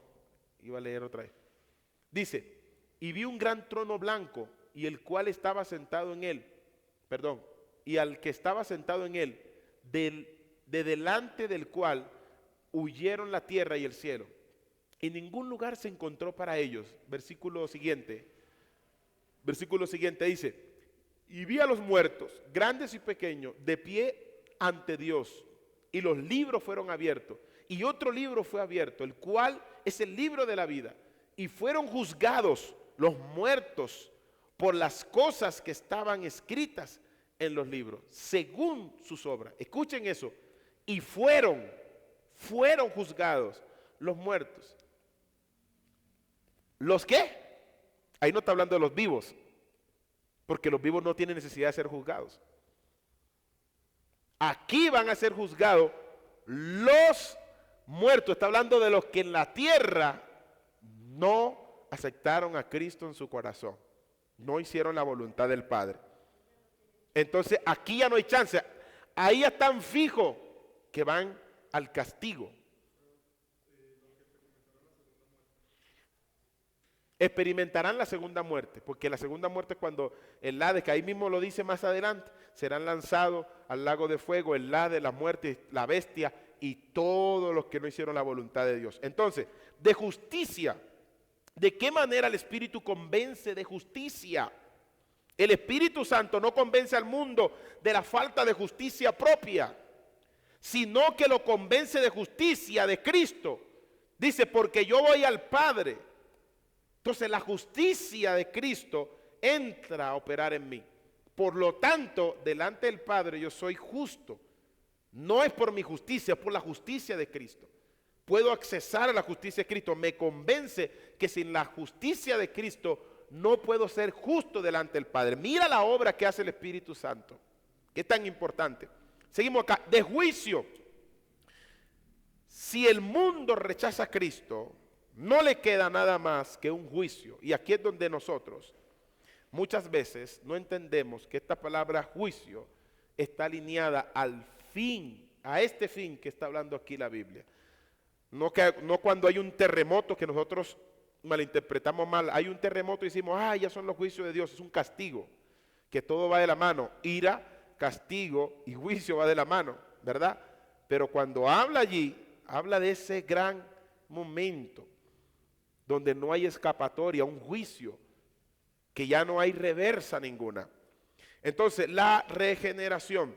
iba a leer otra vez. Dice, y vi un gran trono blanco y el cual estaba sentado en él, y al que estaba sentado en él, de delante del cual huyeron la tierra y el cielo. En ningún lugar se encontró para ellos. Versículo siguiente dice, y vi a los muertos, grandes y pequeños, de pie ante Dios, y los libros fueron abiertos, y otro libro fue abierto, el cual es el libro de la vida, y fueron juzgados los muertos por las cosas que estaban escritas en los libros, según sus obras. Escuchen eso, y fueron juzgados los muertos. ¿Los qué? Ahí no está hablando de los vivos, porque los vivos no tienen necesidad de ser juzgados. Aquí van a ser juzgados los muertos. Está hablando de los que en la tierra no aceptaron a Cristo en su corazón, no hicieron la voluntad del Padre. Entonces aquí ya no hay chance. Ahí ya están fijos que van al castigo. Experimentarán la segunda muerte, porque la segunda muerte es cuando el Hades, que ahí mismo lo dice más adelante, serán lanzados al lago de fuego, el Hades, la muerte, la bestia y todos los que no hicieron la voluntad de Dios. Entonces, de justicia, ¿de qué manera el Espíritu convence de justicia? El Espíritu Santo no convence al mundo de la falta de justicia propia, sino que lo convence de justicia de Cristo. Dice, porque yo voy al Padre. Entonces la justicia de Cristo entra a operar en mí. Por lo tanto, delante del Padre yo soy justo. No es por mi justicia, es por la justicia de Cristo. Puedo accesar a la justicia de Cristo. Me convence que sin la justicia de Cristo no puedo ser justo delante del Padre. Mira la obra que hace el Espíritu Santo, que es tan importante. Seguimos acá, de juicio. Si el mundo rechaza a Cristo, no le queda nada más que un juicio. Y aquí es donde nosotros muchas veces no entendemos que esta palabra juicio está alineada al fin, a este fin que está hablando aquí la Biblia. No cuando hay un terremoto que nosotros malinterpretamos mal. Hay un terremoto y decimos, ya son los juicios de Dios. Es un castigo, que todo va de la mano. Ira, castigo y juicio va de la mano, ¿verdad? Pero cuando habla allí, habla de ese gran momento donde no hay escapatoria, un juicio, que ya no hay reversa ninguna. Entonces, la regeneración,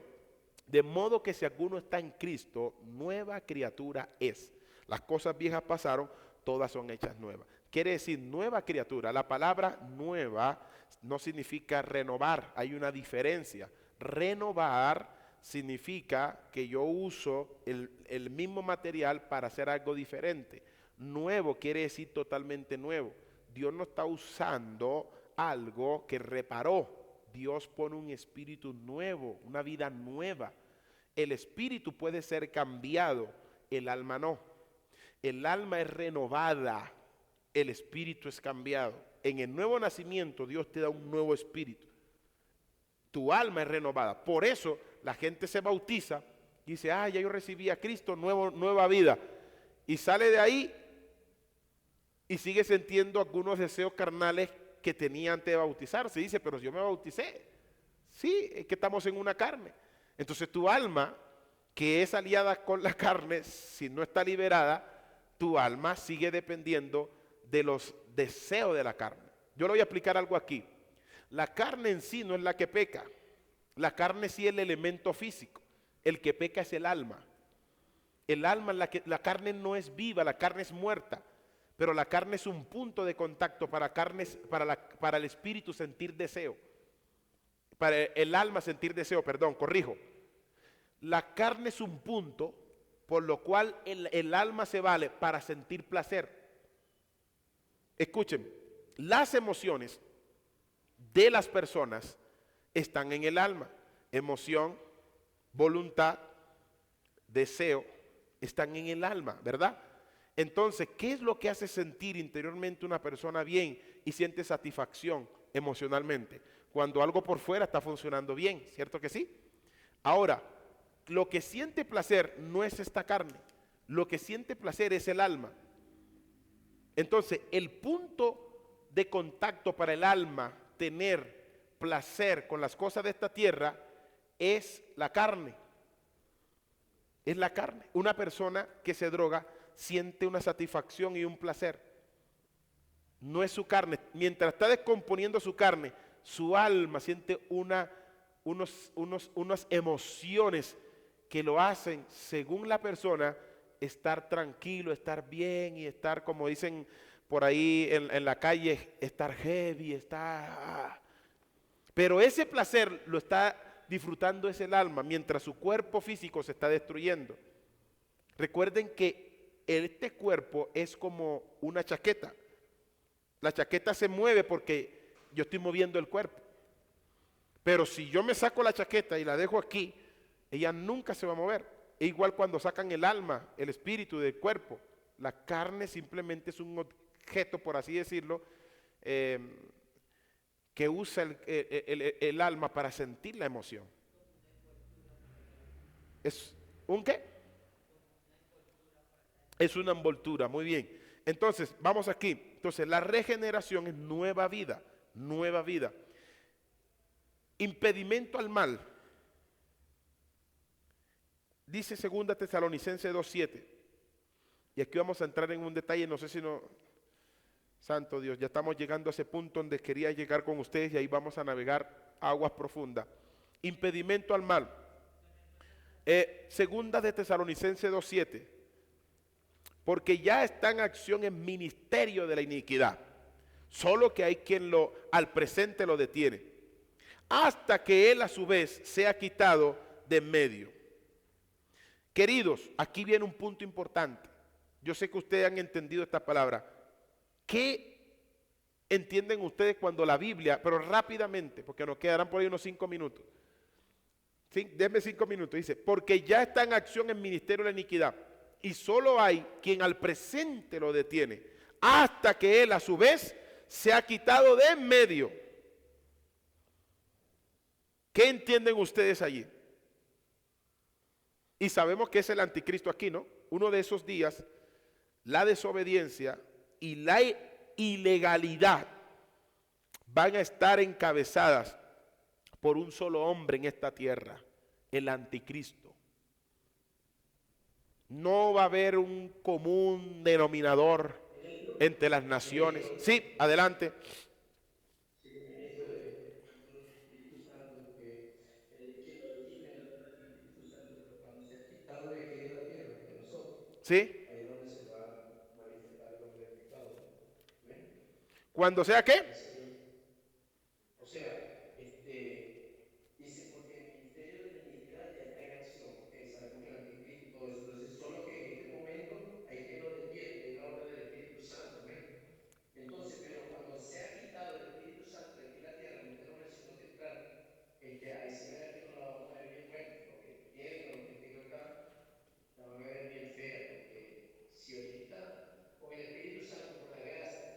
de modo que si alguno está en Cristo, nueva criatura es. Las cosas viejas pasaron, todas son hechas nuevas. Quiere decir nueva criatura. La palabra nueva no significa renovar, hay una diferencia. Renovar significa que yo uso el mismo material para hacer algo diferente. Nuevo quiere decir totalmente nuevo. Dios no está usando algo que reparó. Dios pone un espíritu nuevo, una vida nueva. El espíritu puede ser cambiado, el alma no. El alma es renovada, el espíritu es cambiado. En el nuevo nacimiento Dios te da un nuevo espíritu. Tu alma es renovada. Por eso la gente se bautiza y dice, ya yo recibí a Cristo, nueva vida. Y sale de ahí y sigue sintiendo algunos deseos carnales que tenía antes de bautizarse. Dice, pero yo me bauticé. Sí, es que estamos en una carne. Entonces tu alma, que es aliada con la carne, si no está liberada, tu alma sigue dependiendo de los deseos de la carne. Yo le voy a explicar algo aquí. La carne en sí no es la que peca. La carne sí es el elemento físico. El que peca es el alma. El alma, la carne no es viva, la carne es muerta. Pero la carne es un punto de contacto para el espíritu sentir deseo. Para el alma sentir deseo, corrijo. La carne es un punto por lo cual el alma se vale para sentir placer. Escuchen, las emociones de las personas están en el alma. Emoción, voluntad, deseo, están en el alma, ¿verdad? Entonces, ¿qué es lo que hace sentir interiormente una persona bien y siente satisfacción emocionalmente? Cuando algo por fuera está funcionando bien, ¿cierto que sí? Ahora, lo que siente placer no es esta carne, lo que siente placer es el alma. Entonces, el punto de contacto para el alma tener placer con las cosas de esta tierra es la carne. Es la carne. Una persona que se droga siente una satisfacción y un placer. No es su carne. Mientras está descomponiendo su carne, su alma siente unas emociones que lo hacen, según la persona, estar tranquilo, estar bien y estar, como dicen por ahí en la calle, estar heavy, estar... Pero ese placer lo está disfrutando es el alma, mientras su cuerpo físico se está destruyendo. Recuerden que este cuerpo es como una chaqueta. La chaqueta se mueve porque yo estoy moviendo el cuerpo. Pero si yo me saco la chaqueta y la dejo aquí, ella nunca se va a mover. E igual cuando sacan el alma, el espíritu del cuerpo, la carne simplemente es un objeto, por así decirlo, que usa el alma para sentir la emoción. ¿Es un qué? Es una envoltura, muy bien. Entonces, vamos aquí. Entonces, la regeneración es nueva vida, nueva vida. Impedimento al mal. Dice 2 Tesalonicenses 2:7. Y aquí vamos a entrar en un detalle, no sé si no... Santo Dios, ya estamos llegando a ese punto donde quería llegar con ustedes y ahí vamos a navegar aguas profundas. Impedimento al mal. 2 Tesalonicenses 2:7. Porque ya está en acción el ministerio de la iniquidad. Solo que hay quien al presente lo detiene. Hasta que él a su vez sea quitado de en medio. Queridos, aquí viene un punto importante. Yo sé que ustedes han entendido esta palabra. ¿Qué entienden ustedes cuando la Biblia, pero rápidamente, porque nos quedarán por ahí unos 5 minutos? ¿Sí? Denme 5 minutos. Dice, porque ya está en acción el ministerio de la iniquidad. Y solo hay quien al presente lo detiene. Hasta que él a su vez se ha quitado de en medio. ¿Qué entienden ustedes allí? Y sabemos que es el anticristo aquí, ¿no? Uno de esos días, la desobediencia y la ilegalidad van a estar encabezadas por un solo hombre en esta tierra, el anticristo. No va a haber un común denominador entre las naciones. Sí, adelante. Esto del Espíritu Santo, que lo origen del Espíritu Santo, pero cuando se ha quitado de aquí de la tierra, de nosotros, Sí. ahí es donde se va a manifestar el hombre de pecado. ¿Ven? Cuando sea qué. O sea, dice, porque el ministerio de la iniquidad ya está en acción. Sabemos que el anticristo y todo eso. Entonces, solo que en este momento hay quien lo detiene, que es la obra del Espíritu Santo. ¿Ven? Entonces, pero cuando se ha quitado el Espíritu Santo de aquí en la tierra, como usted lo mencionó temprano, ahí sí verá que no la vamos a ver bien buena. Los que tienen o los que tengan acá, la van a ver bien fea, porque si ahorita con el Espíritu Santo, por la gracia,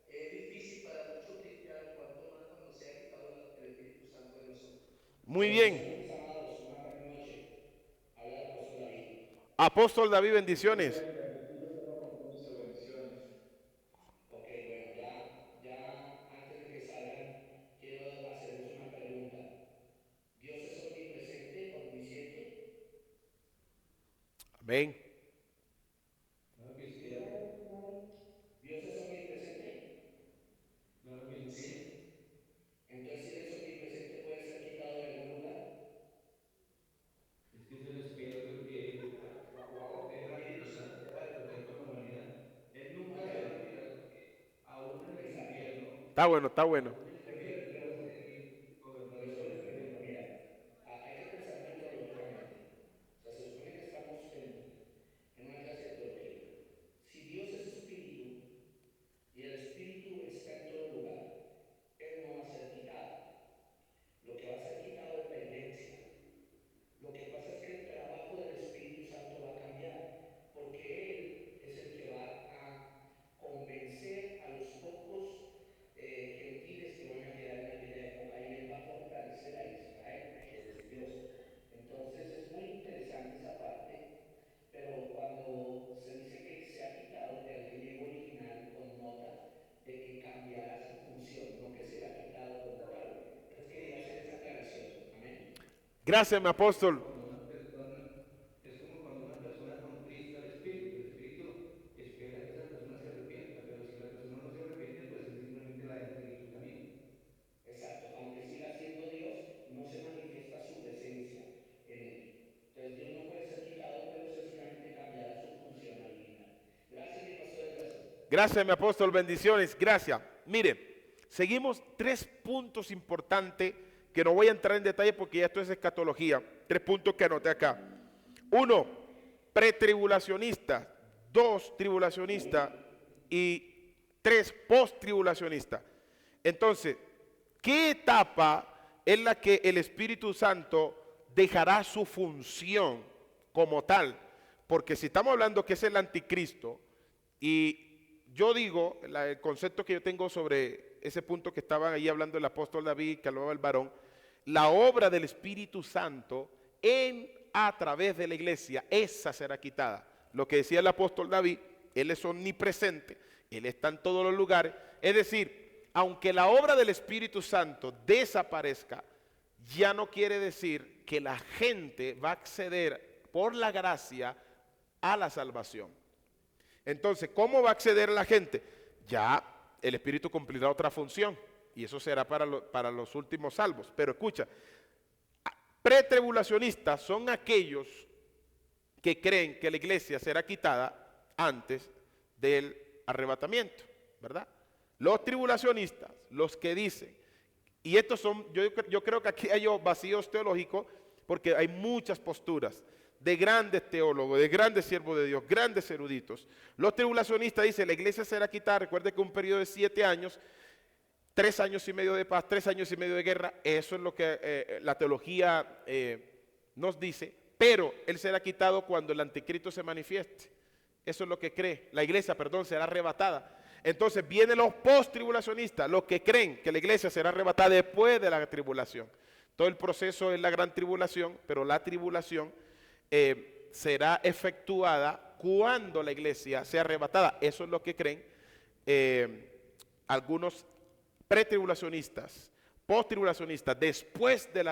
es difícil para muchos cristianos, cuanto más cuando se ha quitado el Espíritu Santo de nosotros. Muy bien. Mis amados, una buena noche. Habla el apóstol David. Apóstol David, bendiciones. Ok, bueno, ya antes de que salgan, quiero hacerles una pregunta. ¿Dios es omnipresente, omnisciente? Amén. ¿Dios es omnipresente? Claro que sí. Entonces, si Él es omnipresente, ¿puede ser quitado de algún lugar? Es que es el espíritu que es el Espíritu Santo que está despertar con la humanidad. Él nunca se va a retirar porque aún en el infierno, Está bueno, está bueno. él va a seguir gobernando Eso sobre les la tierra. pregunto, mira, hay que pensar teológicamente. O sea, se supone que estamos en una clase de teología. Si Dios es espíritu y el espíritu está en todo lugar, Él no va a ser quitado. Lo que va a ser quitado es la herencia. Lo que pasa es que el trabajo del Espíritu Santo va a cambiar, porque Él es el que va a convencer a los pocos gentiles que van a quedar en aquella época y Él va a fortalecer a Israel, porque Él es Dios. Entonces es muy interesante esa parte, pero cuando se dice que se ha quitado, el griego original connota de que cambiará su función, no que será quitado como tal. Entonces quería hacer esa aclaración. Amén. Gracias, mi apóstol. Cuando una persona, es como cuando Gracias, mi apóstol, bendiciones, gracias. Mire, seguimos 3 puntos importantes que no voy a entrar en detalle porque ya esto es escatología. 3 puntos que anoté acá. 1, pretribulacionista. 2, tribulacionista. Y 3, posttribulacionista. Entonces, ¿qué etapa es la que el Espíritu Santo dejará su función como tal? Porque si estamos hablando que es el anticristo, y yo digo, el concepto que yo tengo sobre ese punto que estaban ahí hablando el apóstol David, que hablaba el varón, la obra del Espíritu Santo a través de la iglesia, esa será quitada. Lo que decía el apóstol David, Él es omnipresente, Él está en todos los lugares. Es decir, aunque la obra del Espíritu Santo desaparezca, ya no quiere decir que la gente va a acceder por la gracia a la salvación. Entonces, ¿cómo va a acceder la gente? Ya el Espíritu cumplirá otra función y eso será para los últimos salvos. Pero escucha, pretribulacionistas son aquellos que creen que la iglesia será quitada antes del arrebatamiento, ¿verdad? Los tribulacionistas, los que dicen, y estos son, yo creo que aquí hay vacíos teológicos porque hay muchas posturas de grandes teólogos, de grandes siervos de Dios, grandes eruditos. Los tribulacionistas dicen, la iglesia será quitada, recuerde que un periodo de 7 años, 3 años y medio de paz, 3 años y medio de guerra, eso es lo que la teología nos dice, pero él será quitado cuando el anticristo se manifieste. Eso es lo que cree, la iglesia, perdón, será arrebatada. Entonces vienen los post-tribulacionistas, los que creen que la iglesia será arrebatada después de la tribulación. Todo el proceso es la gran tribulación, pero la tribulación será efectuada cuando la iglesia sea arrebatada. Eso es lo que creen algunos pretribulacionistas, posttribulacionistas. Después de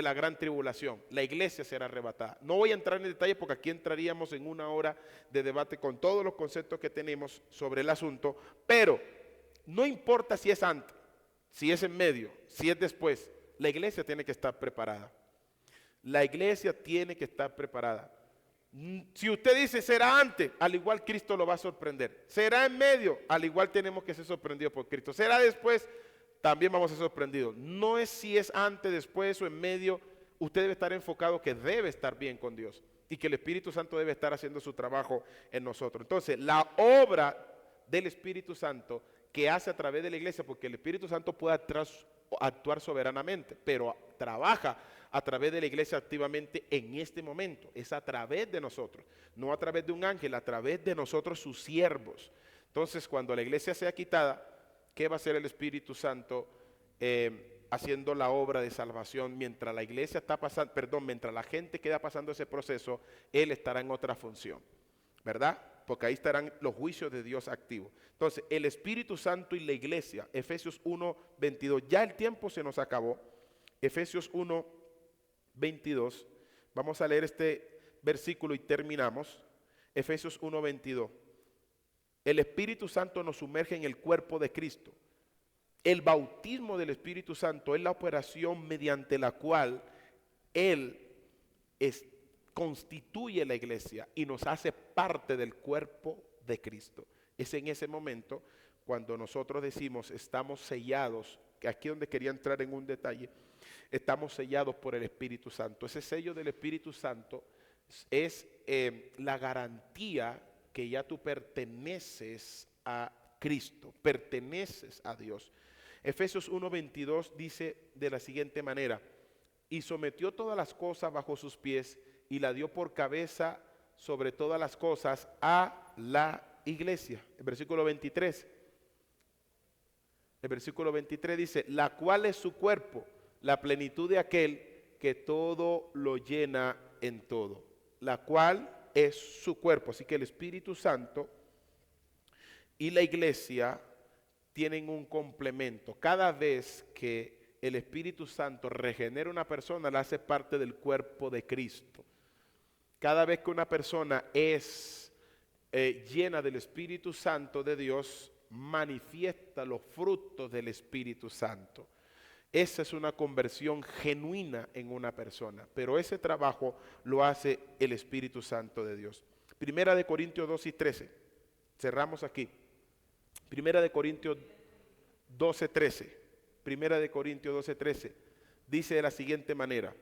la gran tribulación, la iglesia será arrebatada. No voy a entrar en detalle porque aquí entraríamos en 1 hora de debate con todos los conceptos que tenemos sobre el asunto, pero no importa si es antes, si es en medio, si es después, la iglesia tiene que estar preparada. La iglesia tiene que estar preparada. Si usted dice será antes, al igual Cristo lo va a sorprender. Será en medio, al igual tenemos que ser sorprendidos por Cristo. Será después, también vamos a ser sorprendidos. No es si es antes, después o en medio. Usted debe estar enfocado que debe estar bien con Dios y que el Espíritu Santo debe estar haciendo su trabajo en nosotros. Entonces, la obra del Espíritu Santo que hace a través de la iglesia, porque el Espíritu Santo puede actuar soberanamente, pero trabaja a través de la iglesia activamente en este momento. Es a través de nosotros, no a través de un ángel, a través de nosotros sus siervos. Entonces, cuando la iglesia sea quitada, ¿qué va a hacer el Espíritu Santo haciendo la obra de salvación? Mientras la iglesia está pasando, mientras la gente queda pasando ese proceso, Él estará en otra función, ¿verdad? Porque ahí estarán los juicios de Dios activos. Entonces, el Espíritu Santo y la iglesia, Efesios 1:22, ya el tiempo se nos acabó. Efesios 1:22, vamos a leer este versículo y terminamos. Efesios 1:22. El Espíritu Santo nos sumerge en el cuerpo de Cristo. El bautismo del Espíritu Santo es la operación mediante la cual Él constituye la iglesia y nos hace parte del cuerpo de Cristo. Es en ese momento cuando nosotros decimos estamos sellados, que aquí donde quería entrar en un detalle, estamos sellados por el Espíritu Santo. Ese sello del Espíritu Santo es la garantía que ya tú perteneces a Cristo, perteneces a Dios. Efesios 1:22 dice de la siguiente manera: y sometió todas las cosas bajo sus pies y la dio por cabeza sobre todas las cosas a la iglesia. El versículo 23. El versículo 23 dice: la cual es su cuerpo, la plenitud de aquel que todo lo llena en todo. La cual es su cuerpo. Así que el Espíritu Santo y la iglesia tienen un complemento. Cada vez que el Espíritu Santo regenera una persona, la hace parte del cuerpo de Cristo. Cada vez que una persona es llena del Espíritu Santo de Dios, manifiesta los frutos del Espíritu Santo. Esa es una conversión genuina en una persona, pero ese trabajo lo hace el Espíritu Santo de Dios. Primera de Corintios 2:13. Cerramos aquí. Primera de Corintios 12:13. Primera de Corintios 12:13. Dice de la siguiente manera: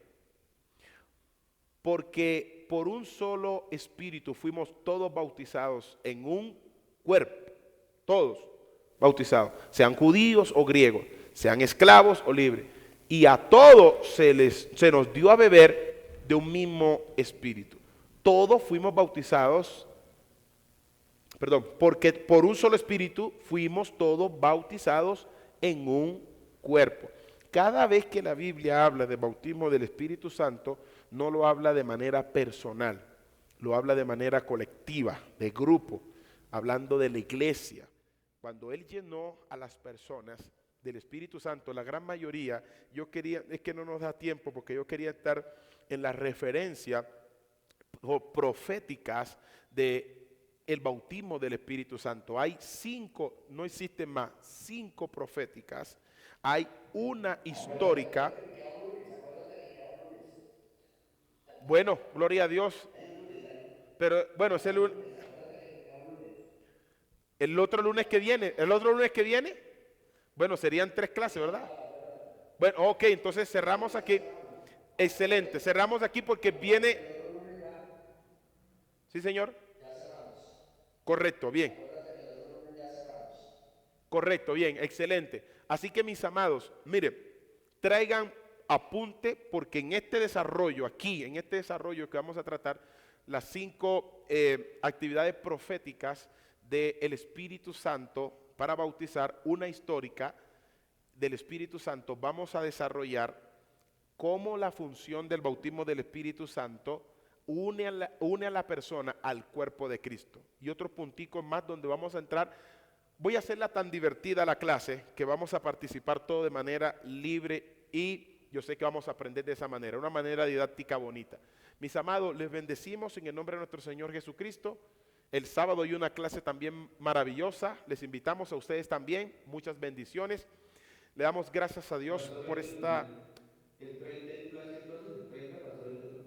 porque por un solo espíritu fuimos todos bautizados en un cuerpo, todos bautizados, sean judíos o griegos, sean esclavos o libres, y a todos se nos dio a beber de un mismo espíritu. Todos fuimos bautizados, porque por un solo espíritu fuimos todos bautizados en un cuerpo. Cada vez que la Biblia habla de bautismo del Espíritu Santo, no lo habla de manera personal, lo habla de manera colectiva, de grupo, hablando de la iglesia. Cuando Él llenó a las personas del Espíritu Santo, la gran mayoría, es que no nos da tiempo porque yo quería estar en la referencia proféticas de el bautismo del Espíritu Santo. Hay 5, no existen más, 5 proféticas. Hay una histórica. Bueno, gloria a Dios. Pero bueno, es el otro lunes que viene. El otro lunes que viene, bueno, serían 3 clases, ¿verdad? Bueno, ok, entonces cerramos aquí. Excelente, cerramos aquí porque viene. ¿Sí, señor? Correcto, bien. Correcto, bien, excelente. Así que mis amados, miren, traigan apunte porque en este desarrollo, aquí, en este desarrollo que vamos a tratar, las 5 actividades proféticas del Espíritu Santo para bautizar, una histórica del Espíritu Santo, vamos a desarrollar cómo la función del bautismo del Espíritu Santo une a la persona al cuerpo de Cristo. Y otros punticos más donde vamos a entrar. Voy a hacerla tan divertida la clase que vamos a participar todo de manera libre y yo sé que vamos a aprender de esa manera, una manera didáctica bonita. Mis amados, les bendecimos en el nombre de nuestro Señor Jesucristo. El sábado hay una clase también maravillosa, les invitamos a ustedes también, muchas bendiciones. Le damos gracias a Dios por esta... ¿El 30 es clase entonces? ¿El 30 pasó el otro?